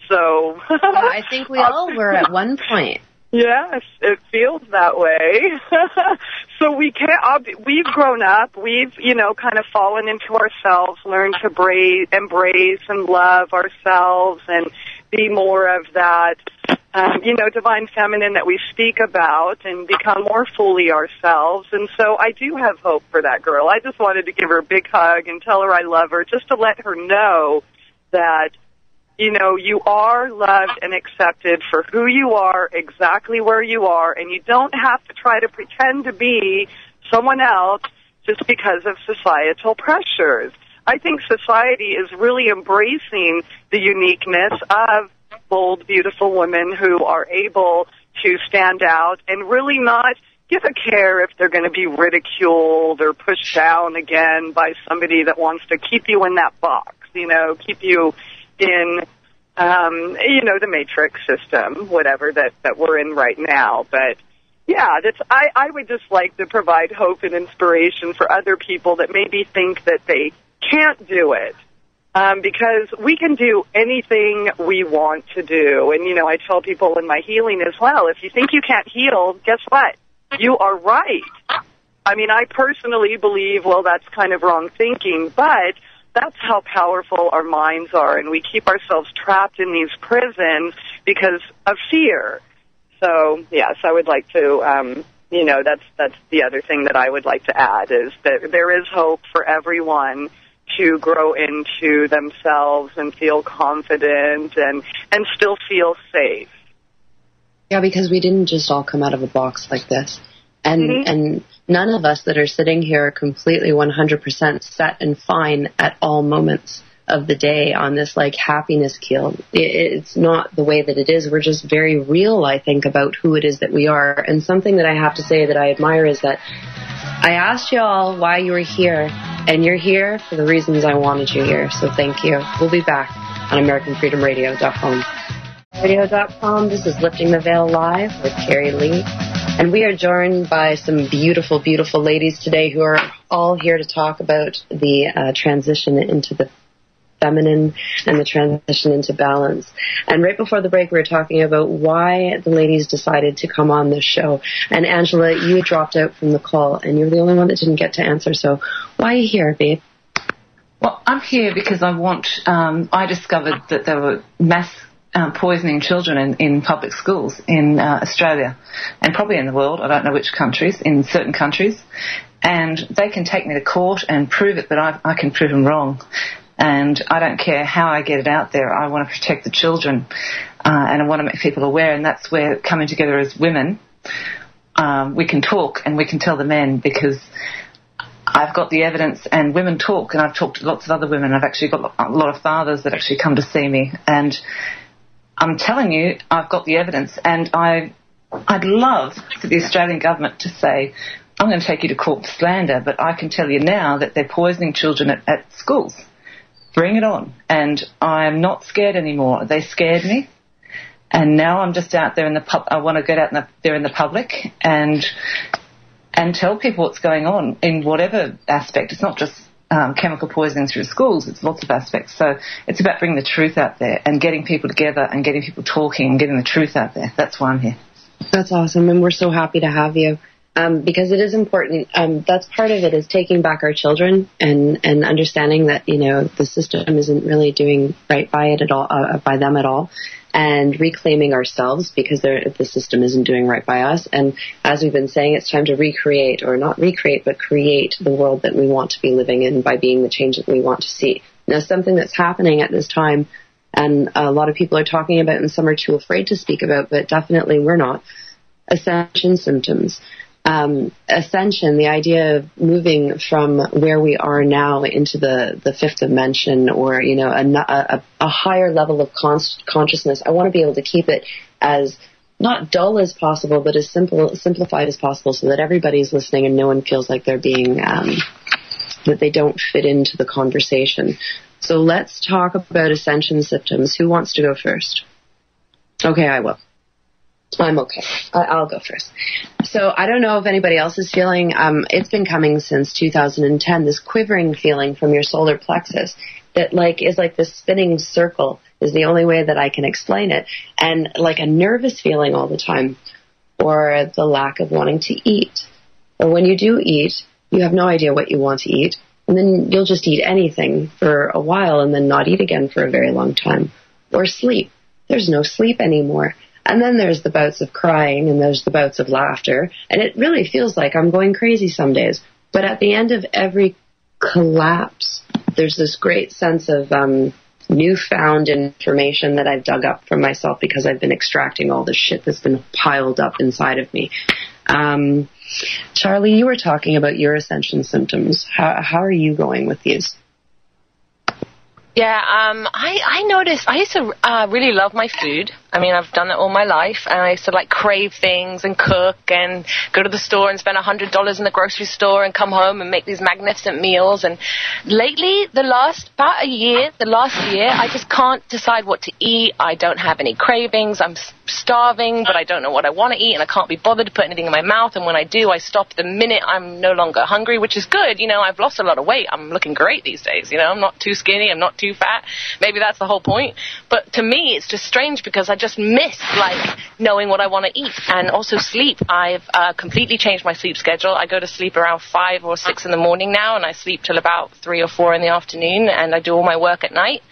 So I think we all were at one point. Yes, it feels that way. So we've grown up. We've, kind of fallen into ourselves, learned to embrace and love ourselves and be more of that divine feminine that we speak about and become more fully ourselves. And so I do have hope for that girl. I just wanted to give her a big hug and tell her I love her, just to let her know that, you are loved and accepted for who you are, exactly where you are, and you don't have to try to pretend to be someone else just because of societal pressures. I think society is really embracing the uniqueness of bold, beautiful women who are able to stand out and really not give a care if they're going to be ridiculed or pushed down again by somebody that wants to keep you in that box, keep you in, the matrix system, whatever that we're in right now. But, yeah, I would just like to provide hope and inspiration for other people that maybe think that they can't do it. Because we can do anything we want to do. And, I tell people in my healing as well, if you think you can't heal, guess what? You are right. I mean, I personally believe, that's kind of wrong thinking, but that's how powerful our minds are, and we keep ourselves trapped in these prisons because of fear. So, yes, I would like to, that's the other thing that I would like to add, is that there is hope for everyone to grow into themselves and feel confident and still feel safe. Yeah, because we didn't just all come out of a box like this. And none of us that are sitting here are completely 100% set and fine at all moments of the day on this, happiness keel. It's not the way that it is. We're just very real, I think, about who it is that we are. And something that I have to say that I admire is that I asked y'all why you were here, and you're here for the reasons I wanted you here. So thank you. We'll be back on AmericanFreedomRadio.com. Radio.com. This is Lifting the Veil Live with Cari-Lee. And we are joined by some beautiful, beautiful ladies today who are all here to talk about the transition into the feminine and the transition into balance. And right before the break, we were talking about why the ladies decided to come on this show. And Angela, you dropped out from the call, and you're the only one that didn't get to answer. So why are you here, babe? Well, I'm here because I discovered that there were mass poisoning children in public schools in Australia and probably in the world. I don't know which countries, in certain countries. And they can take me to court and prove it, but I can prove them wrong. And I don't care how I get it out there. I want to protect the children, and I want to make people aware. And that's where coming together as women, we can talk and we can tell the men, because I've got the evidence, and women talk, and I've talked to lots of other women. I've actually got a lot of fathers that actually come to see me, and I'm telling you, I've got the evidence, and I'd love for the Australian government to say, I'm going to take you to court for slander, but I can tell you now that they're poisoning children at schools. Bring it on. And I'm not scared anymore. They scared me, and now I'm just out there in the I want to get out there in the public and tell people what's going on in whatever aspect. It's not just chemical poisoning through schools. It's lots of aspects. So it's about bringing the truth out there and getting people together and getting people talking and getting the truth out there. That's why I'm here. That's awesome, and we're so happy to have you. Because it is important. That's part of it, is taking back our children and understanding that, the system isn't really doing right by it at all, by them at all, and reclaiming ourselves because the system isn't doing right by us. And as we've been saying, it's time to recreate, or not recreate, but create the world that we want to be living in by being the change that we want to see. Now, something that's happening at this time, and a lot of people are talking about, and some are too afraid to speak about, but definitely we're not, ascension symptoms. Ascension, the idea of moving from where we are now into the fifth dimension, or, a higher level of consciousness. I want to be able to keep it as not dull as possible, but as simplified as possible, so that everybody's listening and no one feels like they're being, that they don't fit into the conversation. So let's talk about ascension symptoms. Who wants to go first? Okay, I will. I'm okay. I'll go first. So I don't know if anybody else is feeling, it's been coming since 2010, this quivering feeling from your solar plexus that is like this spinning circle is the only way that I can explain it. And like a nervous feeling all the time, or the lack of wanting to eat. Or when you do eat, you have no idea what you want to eat. And then you'll just eat anything for a while and then not eat again for a very long time. Or sleep. There's no sleep anymore. And then there's the bouts of crying and there's the bouts of laughter. And it really feels like I'm going crazy some days. But at the end of every collapse, there's this great sense of newfound information that I've dug up from myself because I've been extracting all the shit that's been piled up inside of me. Charlie, you were talking about your ascension symptoms. How are you going with these? Yeah, I noticed I used to really love my food. I mean, I've done that all my life, and I used to, like, crave things and cook and go to the store and spend $100 in the grocery store and come home and make these magnificent meals. And lately, the last year, I just can't decide what to eat. I don't have any cravings. I'm starving, but I don't know what I want to eat, and I can't be bothered to put anything in my mouth. And when I do, I stop the minute I'm no longer hungry, which is good. You know, I've lost a lot of weight. I'm looking great these days. You know, I'm not too skinny. I'm not too fat. Maybe that's the whole point. But to me, it's just strange because I just miss, like, knowing what I want to eat. And also sleep. I've completely changed my sleep schedule. I go to sleep around 5 or 6 in the morning now, and I sleep till about 3 or 4 in the afternoon, and I do all my work at night.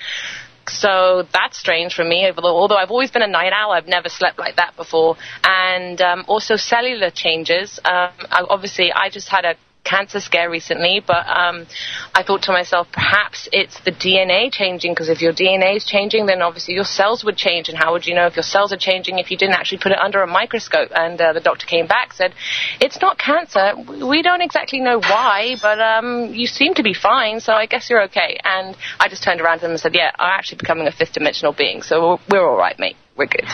So that's strange for me, although I've always been a night owl. I've never slept like that before. And also cellular changes. Obviously, I just had a cancer scare recently, but I thought to myself, perhaps it's the DNA changing, because if your DNA is changing, then obviously your cells would change, and how would you know if your cells are changing if you didn't actually put it under a microscope? And the doctor came back, said, it's not cancer. We don't exactly know why, but you seem to be fine, so I guess you're okay. And I just turned around to him and said, yeah, I'm actually becoming a fifth-dimensional being, so we're all right, mate. We're good.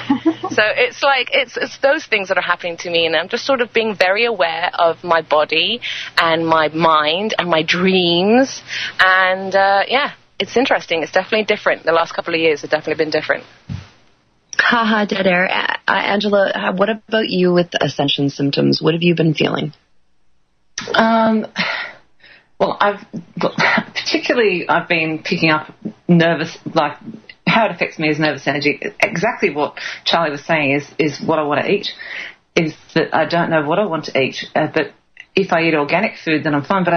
So it's like, it's those things that are happening to me, and I'm just sort of being very aware of my body and my mind and my dreams. And, yeah, it's interesting. It's definitely different. The last couple of years have definitely been different. Haha, dead air. Angela, what about you with the ascension symptoms? What have you been feeling? Well, I've been picking up nervous, like, how it affects me is nervous energy. Exactly what Charlie was saying is what I want to eat, is that I don't know what I want to eat. But if I eat organic food, then I'm fine. But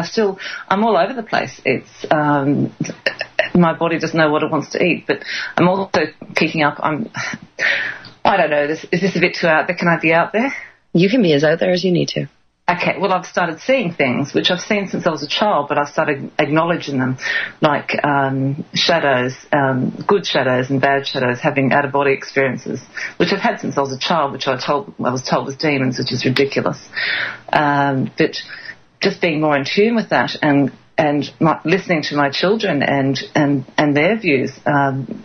I'm all over the place. It's my body doesn't know what it wants to eat. But I'm also picking up, I don't know, is this a bit too out there? Can I be out there? You can be as out there as you need to. Okay, well, I've started seeing things, which I've seen since I was a child, but I started acknowledging them, like shadows, good shadows and bad shadows, having out-of-body experiences, which I've had since I was a child, which I was told was demons, which is ridiculous. But just being more in tune with that and listening to my children and their views,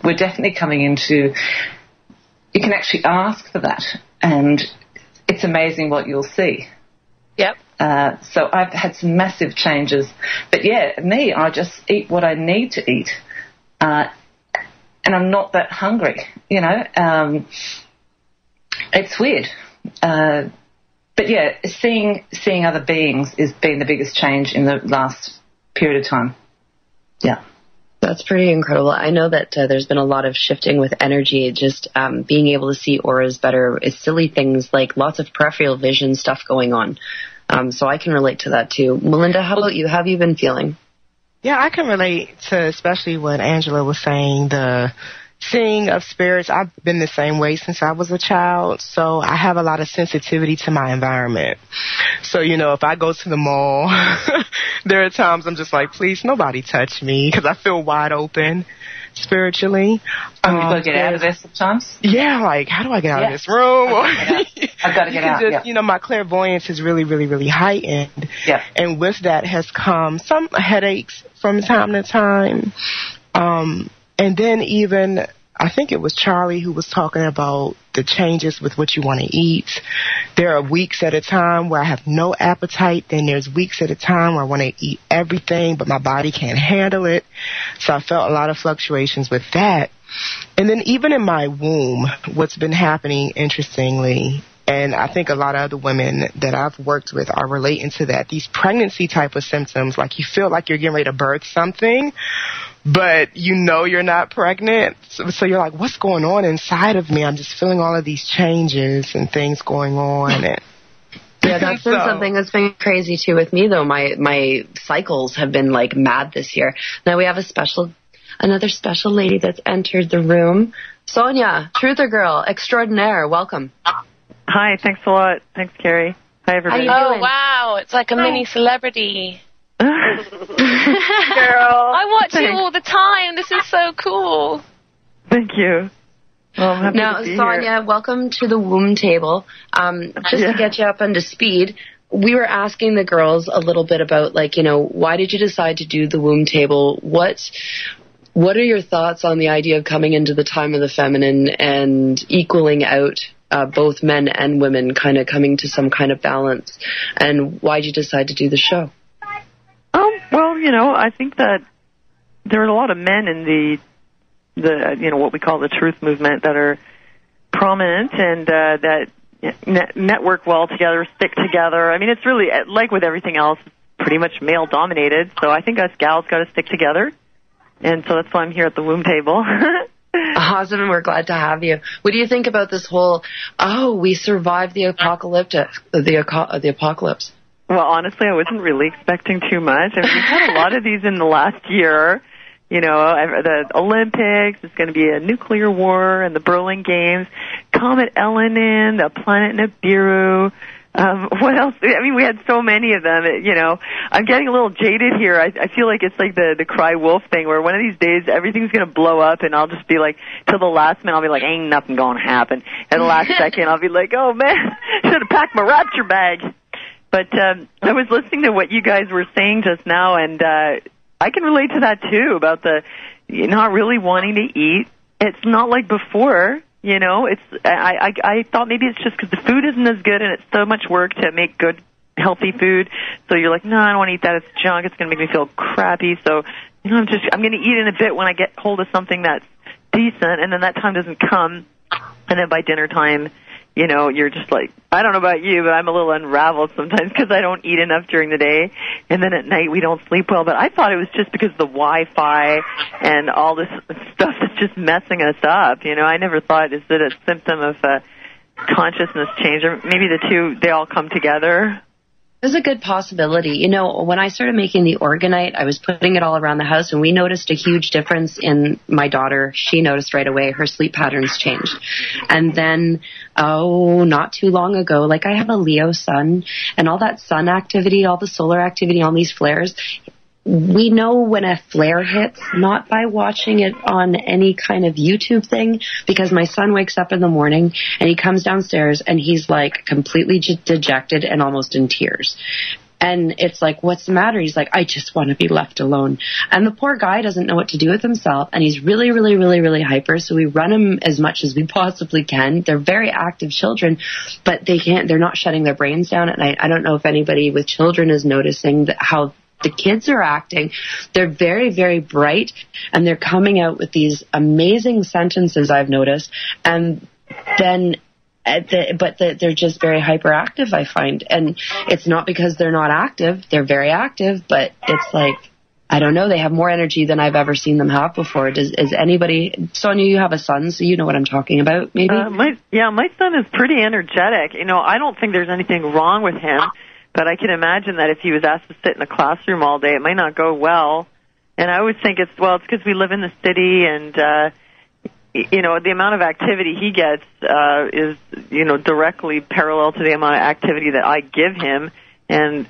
we're definitely coming into, you can actually ask for that, and it's amazing what you'll see. Yep. So I've had some massive changes. But, yeah, I just eat what I need to eat. And I'm not that hungry, you know. It's weird. But, yeah, seeing other beings has been the biggest change in the last period of time. Yeah. That's pretty incredible. I know that there's been a lot of shifting with energy, just being able to see auras better, is silly things like lots of peripheral vision stuff going on. So I can relate to that too. Melinda, how about you? How have you been feeling? Yeah, I can relate to especially what Angela was saying, the seeing of spirits. I've been the same way since I was a child, so I have a lot of sensitivity to my environment. So, you know, if I go to the mall, there are times I'm just like, please, nobody touch me, because I feel wide open spiritually. You've got to get out of there sometimes? Yeah, like, how do I get out of this room? I've got to get out. You know, my clairvoyance is really, really, really heightened. Yeah. And with that has come some headaches from time to time. And then even, I think it was Charlie who was talking about the changes with what you want to eat. There are weeks at a time where I have no appetite. Then there's weeks at a time where I want to eat everything, but my body can't handle it. So I felt a lot of fluctuations with that. And then even in my womb, what's been happening, interestingly, and I think a lot of other women that I've worked with are relating to that, these pregnancy type of symptoms, like you feel like you're getting ready to birth something, but you know you're not pregnant. So you're like, what's going on inside of me? I'm just feeling all of these changes and things going on. And yeah, that's been something that's been crazy too with me, though. My cycles have been like mad this year. Now we have another special lady that's entered the room. Sonia, truther girl extraordinaire, welcome. Hi, thanks a lot. Thanks, Carrie. Hi, everybody. Oh, wow. It's like a mini celebrity. Girl. I watch you all the time. This is so cool. Thank you. Well, I'm happy now, to be Sonia, here. welcome to the womb table. Just to get you up into speed, we were asking the girls a little bit about, like, you know, why did you decide to do the womb table? What are your thoughts on the idea of coming into the time of the feminine and equaling out both men and women, kind of coming to some kind of balance? And why did you decide to do the show? Well, you know, I think that there are a lot of men in the you know, what we call the truth movement that are prominent and that network well together, stick together. I mean, it's really, like with everything else, pretty much male-dominated. So I think us gals got to stick together. And so that's why I'm here at the womb table. Awesome, and we're glad to have you. What do you think about this whole, we survived the apocalypse? Well, honestly, I wasn't really expecting too much. I mean, we've had a lot of these in the last year. You know, the Olympics, there's going to be a nuclear war, and the Berlin Games, Comet Elenin, the planet Nibiru. What else? I mean, we had so many of them. You know, I'm getting a little jaded here. I feel like it's like the cry wolf thing, where one of these days everything's going to blow up, and I'll just be like, till the last minute, I'll be like, ain't nothing going to happen. And the last second, I'll be like, oh man, should have packed my rapture bag. But I was listening to what you guys were saying just now, and I can relate to that too, about the not really wanting to eat. It's not like before, you know. I thought maybe it's just because the food isn't as good, and it's so much work to make good, healthy food. So you're like, no, I don't want to eat that. It's junk. It's going to make me feel crappy. So, you know, I'm going to eat in a bit when I get hold of something that's decent, and then that time doesn't come. And then by dinner time, you know, you're just like, I don't know about you, but I'm a little unraveled sometimes because I don't eat enough during the day. And then at night we don't sleep well. But I thought it was just because of the Wi-Fi and all this stuff that's just messing us up. You know, I never thought, is it a symptom of consciousness change? Or maybe the two, they all come together. There's a good possibility. You know, when I started making the organite, I was putting it all around the house, and we noticed a huge difference in my daughter. She noticed right away her sleep patterns changed. And then, not too long ago, like, I have a Leo sun, and all that sun activity, all the solar activity, all these flares, we know when a flare hits, not by watching it on any kind of YouTube thing, because my son wakes up in the morning and he comes downstairs and he's like completely dejected and almost in tears. And it's like, what's the matter? He's like, I just want to be left alone. And the poor guy doesn't know what to do with himself, and he's really, really, really, really hyper. So we run him as much as we possibly can. They're very active children, but they're not shutting their brains down at night. I don't know if anybody with children is noticing how the kids are acting. They're very, very bright, and they're coming out with these amazing sentences, I've noticed, and then they're just very hyperactive, I find. And it's not because they're not active. They're very active, but it's like, I don't know, they have more energy than I've ever seen them have before. Is anybody, Sonia, you have a son, so you know what I'm talking about, maybe? My son is pretty energetic. You know, I don't think there's anything wrong with him. But I can imagine that if he was asked to sit in a classroom all day, it might not go well. And I always think it's because we live in the city, and, you know, the amount of activity he gets is, you know, directly parallel to the amount of activity that I give him. And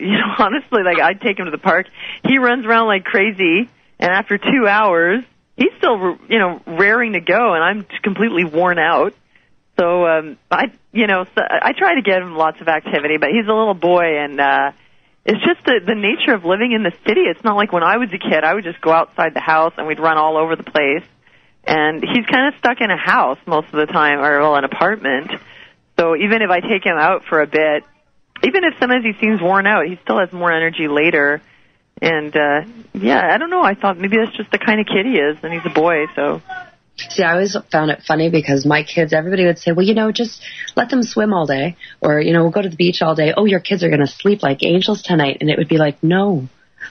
you know, honestly, like, I'd take him to the park. He runs around like crazy, and after 2 hours, he's still, you know, raring to go, and I'm completely worn out. So I try to give him lots of activity, but he's a little boy, and it's just the nature of living in the city. It's not like when I was a kid, I would just go outside the house and we'd run all over the place. And he's kind of stuck in a house most of the time, or an apartment. So even if I take him out for a bit, even if sometimes he seems worn out, he still has more energy later. And I don't know. I thought maybe that's just the kind of kid he is, and he's a boy, so. See, I always found it funny because my kids, everybody would say, well, you know, just let them swim all day, or, you know, we'll go to the beach all day. Oh, your kids are going to sleep like angels tonight. And it would be like, no,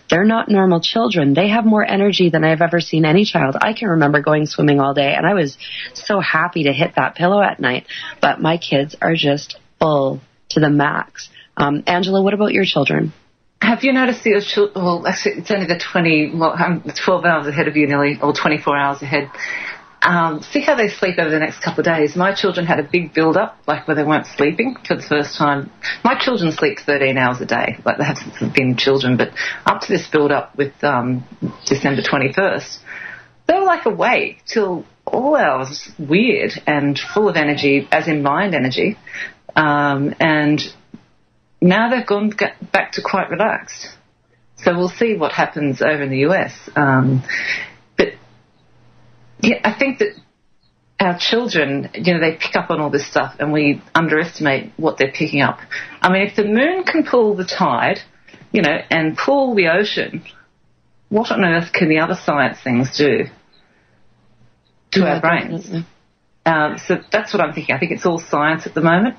they're not normal children. They have more energy than I've ever seen any child. I can remember going swimming all day, and I was so happy to hit that pillow at night. But my kids are just full to the max. Angela, what about your children? Have you noticed your children? Well, actually, it's only I'm 12 hours ahead of you, nearly, or 24 hours ahead. see how they sleep over the next couple of days. My children had a big build-up, like where they weren't sleeping for the first time. My children sleep 13 hours a day, like they haven't been children, but up to this build-up with December 21st, they were like awake till all hours, weird and full of energy, as in mind energy, and now they've gone back to quite relaxed. So we'll see what happens over in the US. But yeah, I think that our children, they pick up on all this stuff and we underestimate what they're picking up. I mean, if the moon can pull the tide, and pull the ocean, what on earth can the other science things do to our brains? So that's what I'm thinking. I think it's all science at the moment.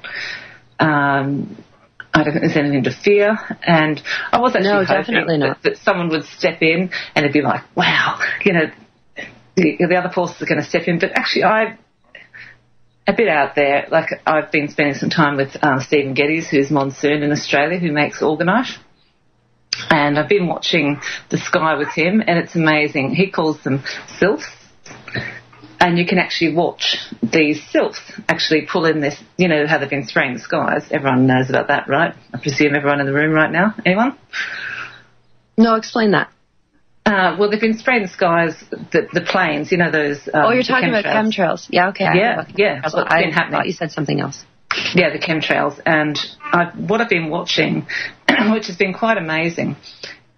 I don't think there's anything to fear, and I was actually hoping that someone would step in and it'd be like, wow, the other forces are going to step in. But actually, I'm a bit out there. Like, I've been spending some time with Stephen Geddes, who's Monsoon in Australia, who makes orgonite, and I've been watching the sky with him, and it's amazing. He calls them sylphs. And you can actually watch these sylphs actually pull in this, how they've been spraying the skies. Everyone knows about that, right? I presume everyone in the room right now. Anyone? No, explain that. Well, they've been spraying the skies, the planes, those you're talking about chemtrails. Yeah, okay. Yeah. What's been happening. I thought you said something else. Yeah, the chemtrails. And what I've been watching, which has been quite amazing,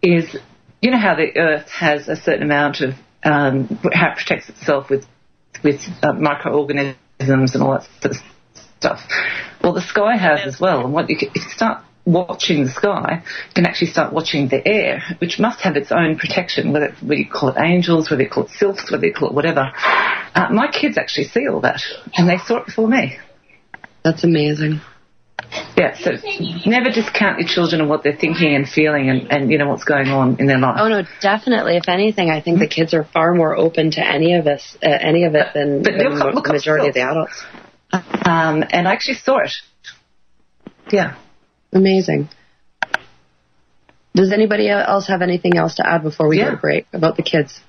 is, how the Earth has a certain amount of, how it protects itself with microorganisms and all that sort of stuff. Well, the sky has as well. And if you start watching the sky, you can actually start watching the air, which must have its own protection, whether you call it angels, whether you call it sylphs, whether you call it whatever. My kids actually see all that, and they saw it before me. That's amazing. Yeah, so never discount your children and what they're thinking and feeling and what's going on in their life. Oh, no, definitely. If anything, I think the kids are far more open to any of it than the majority of the adults. And I actually saw it. Yeah. Amazing. Does anybody else have anything else to add before we go to break about the kids?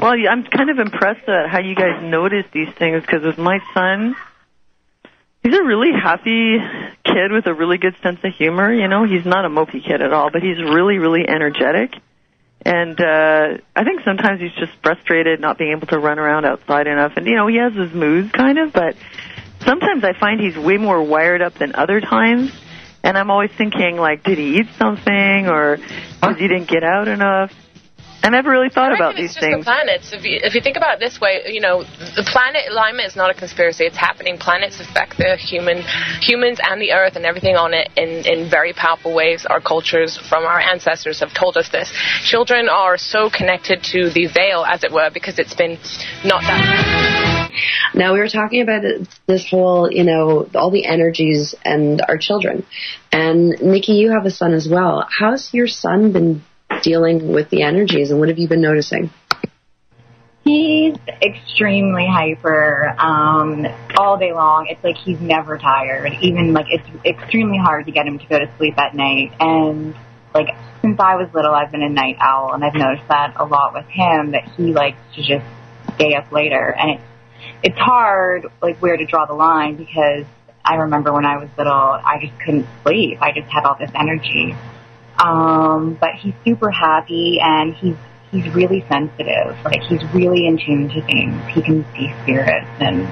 Well, I'm kind of impressed at how you guys notice these things, because with my son, he's a really happy kid with a really good sense of humor. He's not a mopey kid at all, but he's really, really energetic. And I think sometimes he's just frustrated not being able to run around outside enough. And, he has his moods kind of, but sometimes I find he's way more wired up than other times. And I'm always thinking, like, did he eat something, or because he didn't get out enough? I never really thought about these things. The planets. If you think about it this way, the planet alignment is not a conspiracy. It's happening. Planets affect the humans and the Earth and everything on it in very powerful ways. Our cultures from our ancestors have told us this. Children are so connected to the veil, as it were, because it's been not that. Now, we were talking about this whole, all the energies and our children. And, Nikki, you have a son as well. How's your son been dealing with the energies, and what have you been noticing? He's extremely hyper all day long. It's like he's never tired. Even, it's extremely hard to get him to go to sleep at night. And, since I was little, I've been a night owl, and I've noticed that a lot with him, that he likes to just stay up later. And it's hard, where to draw the line, because I remember when I was little, I just couldn't sleep. I just had all this energy. But he's super happy, and he's really sensitive. He's really in tune to things. He can see spirits, and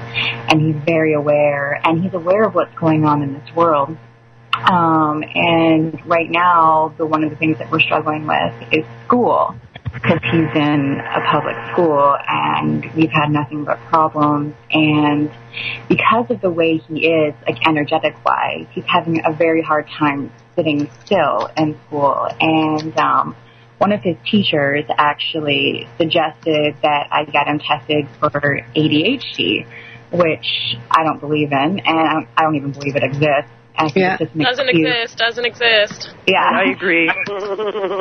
he's very aware, and he's aware of what's going on in this world. And right now, one of the things that we're struggling with is school, because he's in a public school, and we've had nothing but problems. And because of the way he is, energetic-wise, he's having a very hard time sitting still in school. And one of his teachers actually suggested that I get him tested for ADHD, which I don't believe in, and I don't even believe it exists. I think it's just an excuse. Doesn't exist. Yeah. I agree. I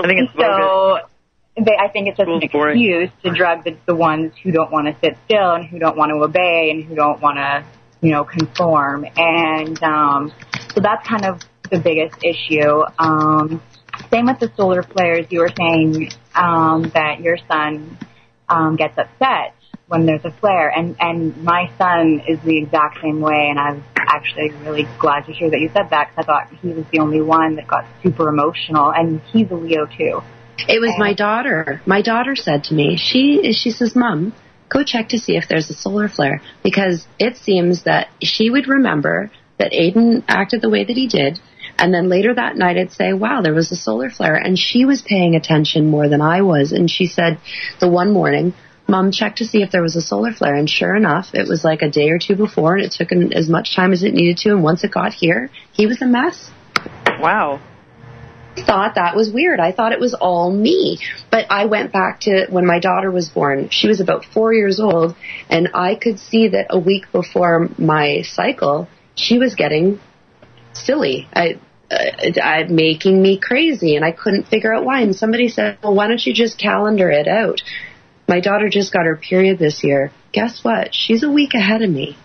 think it's bogus. I think it's just an excuse to drug the ones who don't want to sit still and who don't want to obey and who don't want to, conform. And so that's kind of the biggest issue. Same with the solar flares. You were saying that your son gets upset when there's a flare. And my son is the exact same way, and I was actually really glad to hear that you said that, because I thought he was the only one that got super emotional, and he's a Leo too. It was my daughter. My daughter said to me, she says, Mom, go check to see if there's a solar flare, because it seems that she would remember that Aiden acted the way that he did, and then later that night I'd say, wow, there was a solar flare, and she was paying attention more than I was, and she said the one morning, Mom, check to see if there was a solar flare, and sure enough, it was like a day or two before, and it took as much time as it needed to, and once it got here, he was a mess. Wow. I thought that was weird. I thought it was all me. But I went back to when my daughter was born. She was about 4 years old, and I could see that a week before my cycle, she was getting silly. Making me crazy, and I couldn't figure out why. And somebody said, well, why don't you just calendar it out? My daughter just got her period this year. Guess what? She's a week ahead of me.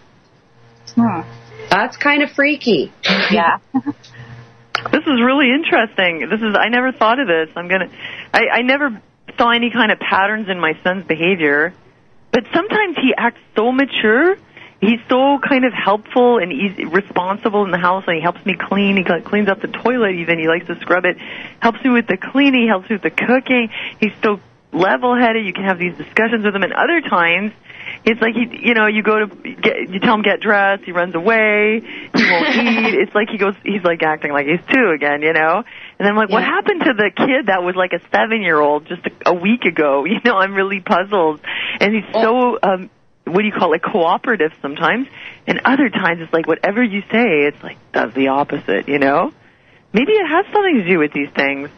That's kind of freaky. Yeah. This is really interesting. I never thought of this. I never saw any kind of patterns in my son's behavior, but sometimes he acts so mature. He's so kind of helpful and he's responsible in the house, and he helps me clean. He cleans up the toilet even. He likes to scrub it. Helps me with the cleaning. Helps me with the cooking. He's so level-headed. You can have these discussions with him. And other times, it's like you tell him get dressed. He runs away. He won't eat. It's like he's like acting like he's 2 again, And I'm like, what happened to the kid that was like a 7-year-old just a week ago? I'm really puzzled. And he's so, what do you call it, cooperative sometimes. And other times it's like whatever you say, it's like does the opposite, Maybe it has something to do with these things.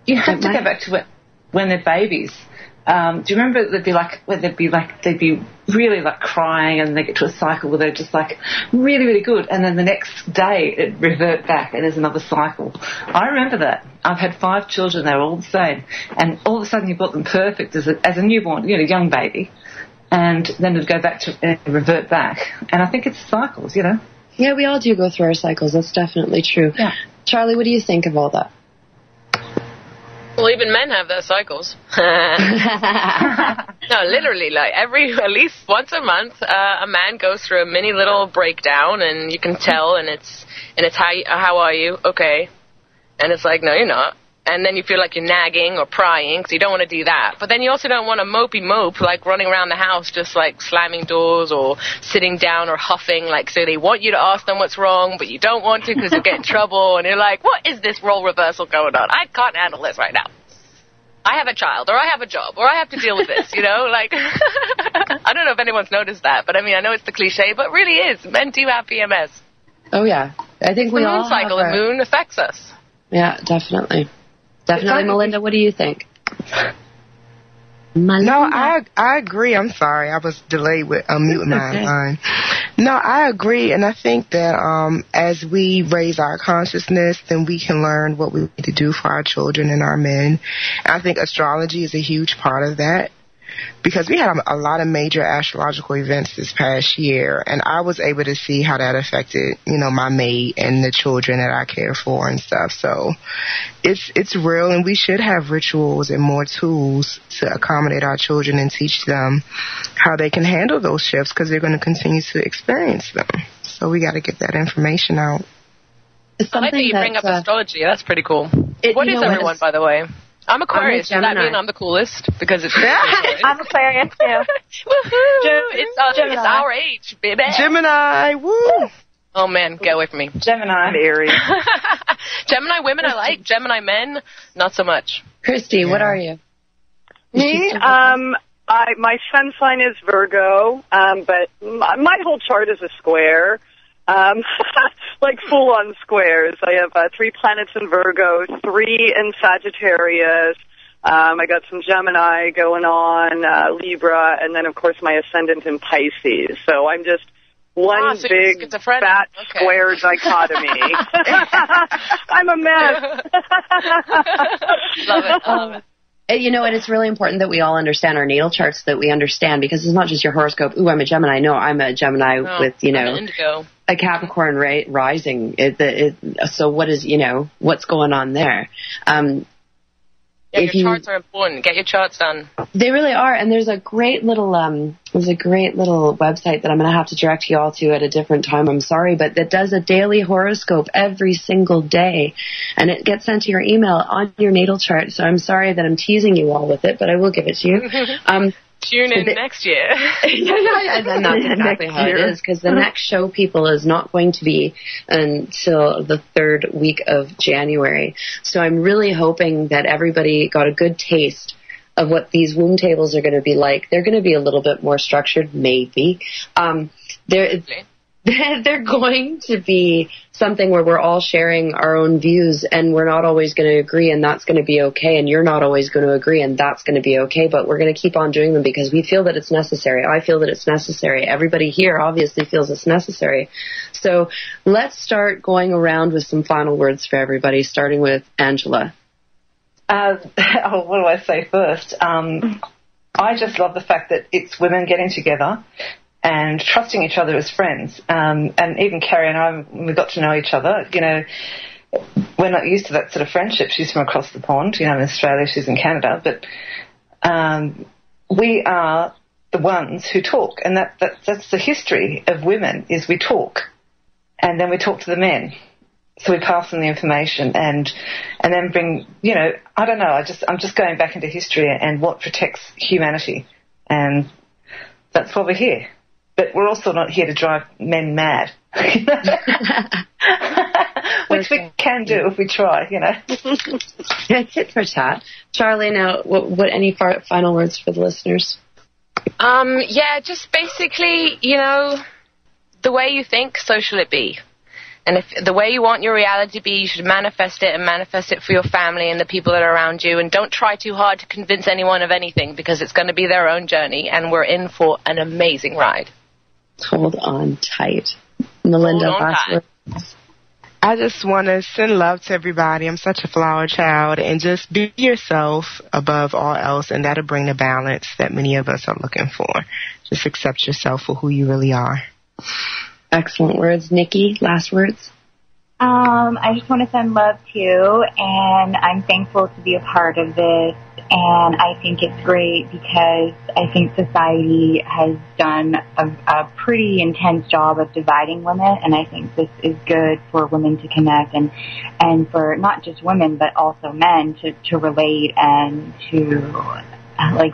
You have to go back to when they're babies. Do you remember they'd be really like crying, and they get to a cycle where they're just like really, really good, and then the next day it revert back and there's another cycle. I remember that. I've had 5 children, they were all the same, and all of a sudden you've got them perfect as a newborn, young baby, and then it'd go back to revert back. And I think it's cycles, Yeah, we all do go through our cycles. That's definitely true. Yeah. Charlie, what do you think of all that? Well, even men have their cycles. No, literally, like at least once a month, a man goes through a mini little breakdown, and you can tell, and it's how are you? Okay, and it's like, no, you're not. And then you feel like you're nagging or prying, so you don't want to do that. But then you also don't want to mopey mope, like running around the house just like slamming doors or sitting down or huffing, like so they want you to ask them what's wrong, but you don't want to because you'll get in trouble. And you're like, what is this role reversal going on? I can't handle this right now. I have a child, or I have a job, or I have to deal with this, like, I don't know if anyone's noticed that, but I mean, I know it's the cliche, but it really is. Men do have PMS. Oh, yeah. I think we all cycle, the moon affects us. Yeah, definitely. Definitely. Melinda, what do you think? No, I agree. I'm sorry. I was delayed with unmuting my line. No, I agree. And I think that as we raise our consciousness, then we can learn what we need to do for our children and our men. And I think astrology is a huge part of that, because we had a lot of major astrological events this past year, and I was able to see how that affected, my mate and the children that I care for and stuff. So it's real, and we should have rituals and more tools to accommodate our children and teach them how they can handle those shifts, because they're going to continue to experience them. So we got to get that information out. I like that you bring up astrology. That's pretty cool. What is everyone, by the way? I'm Aquarius. Does that mean I'm the coolest? Because it's I'm Aquarius too. Woohoo! It's our age, baby. Gemini, woo! Oh man, get away from me. Gemini and Aries. Gemini women I like. Gemini men, not so much. Christie, what are you? Me? My sun sign is Virgo, but my whole chart is a square. Like full-on squares. I have 3 planets in Virgo, 3 in Sagittarius. I got some Gemini going on, Libra, and then, of course, my ascendant in Pisces. So I'm just one big, fat, square dichotomy. I'm a mess. Love it. And it's really important that we all understand our natal charts, so that we understand, because it's not just your horoscope. Ooh, I'm a Gemini. No, I'm a Gemini with, I'm an Indigo. A Capricorn rising. So what is, what's going on there? Yeah, your charts are important. Get your charts done. They really are, and there's a great little website that I'm going to have to direct you all to at a different time. I'm sorry, but that does a daily horoscope every single day, and it gets sent to your email on your natal chart. So I'm sorry that I'm teasing you all with it, but I will give it to you. Tune in next year. And that's exactly how it is, because the next show, people, is not going to be until the third week of January. So I'm really hoping that everybody got a good taste of what these womb tables are going to be like. They're going to be a little bit more structured, maybe. They're going to be something where we're all sharing our own views, and we're not always going to agree, and that's going to be okay, and you're not always going to agree, and that's going to be okay, but we're going to keep on doing them because we feel that it's necessary. I feel that it's necessary. Everybody here obviously feels it's necessary. So let's start going around with some final words for everybody, starting with Angela. What do I say first? I just love the fact that it's women getting together and trusting each other as friends. And even Carrie and I, when we got to know each other, you know, we're not used to that sort of friendship. She's from across the pond, you know, in Australia, she's in Canada. But we are the ones who talk. And that's the history of women, is we talk. And then we talk to the men. So we pass on the information and then bring, you know, I don't know, I'm just going back into history and what protects humanity. And that's why we're here. But we're also not here to drive men mad, which we can do if we try, you know. That's it for tat. Charlie, now, what any final words for the listeners? Just basically, you know, the way you think, so shall it be. And if the way you want your reality to be, you should manifest it, and manifest it for your family and the people that are around you. And don't try too hard to convince anyone of anything, because it's going to be their own journey, and we're in for an amazing ride. Hold on tight. Melinda, last words. I just want to send love to everybody. I'm such a flower child, and just be yourself above all else, and that'll bring the balance that many of us are looking for. Just accept yourself for who you really are. Excellent words. Nikki, last words? I just want to send love to you, and I'm thankful to be a part of this, and I think it's great because I think society has done a pretty intense job of dividing women, and I think this is good for women to connect and for not just women but also men to relate and to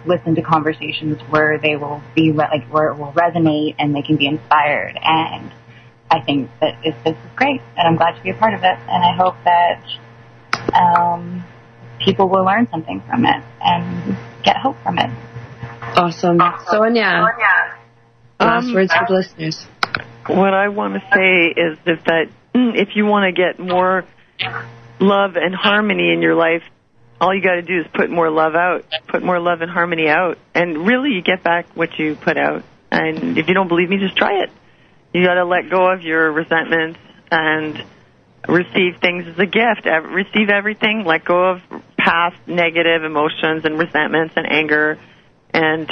listen to conversations where they will be where it will resonate and they can be inspired. And I think that this is great, and I'm glad to be a part of it. And I hope that people will learn something from it and get hope from it. Awesome. Sonia, last words for the listeners. What I want to say is that if you want to get more love and harmony in your life, all you got to do is put more love out, put more love and harmony out, and really you get back what you put out. And if you don't believe me, just try it. You got to let go of your resentments and receive things as a gift. Receive everything. Let go of past negative emotions and resentments and anger, and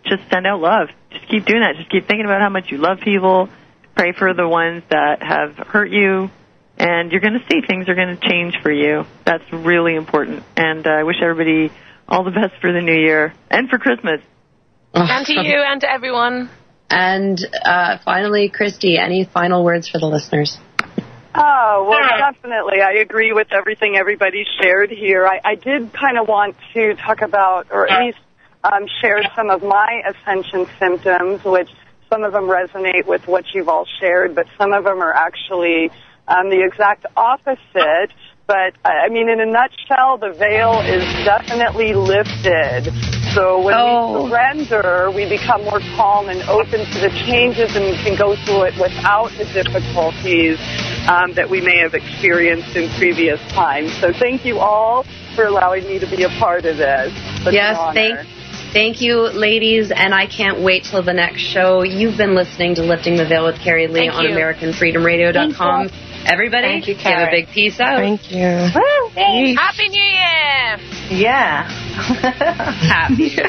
just send out love. Just keep doing that. Just keep thinking about how much you love people. Pray for the ones that have hurt you. And you're going to see things are going to change for you. That's really important. And I wish everybody all the best for the new year and for Christmas. And to you and to everyone. And finally, Christie, any final words for the listeners? Oh, well, definitely. I agree with everything everybody shared here. I did kind of want to talk about, or at least share some of my ascension symptoms, which some of them resonate with what you've all shared, but some of them are actually the exact opposite. But, I mean, in a nutshell, the veil is definitely lifted. So when we surrender, we become more calm and open to the changes and can go through it without the difficulties that we may have experienced in previous times. So thank you all for allowing me to be a part of this. Yes, thank you, ladies, and I can't wait till the next show. You've been listening to Lifting the Veil with Cari-Lee on AmericanFreedomRadio.com. Everybody, give a big peace out. Thank you. Woo, Happy New Year! Yeah. Happy New Year.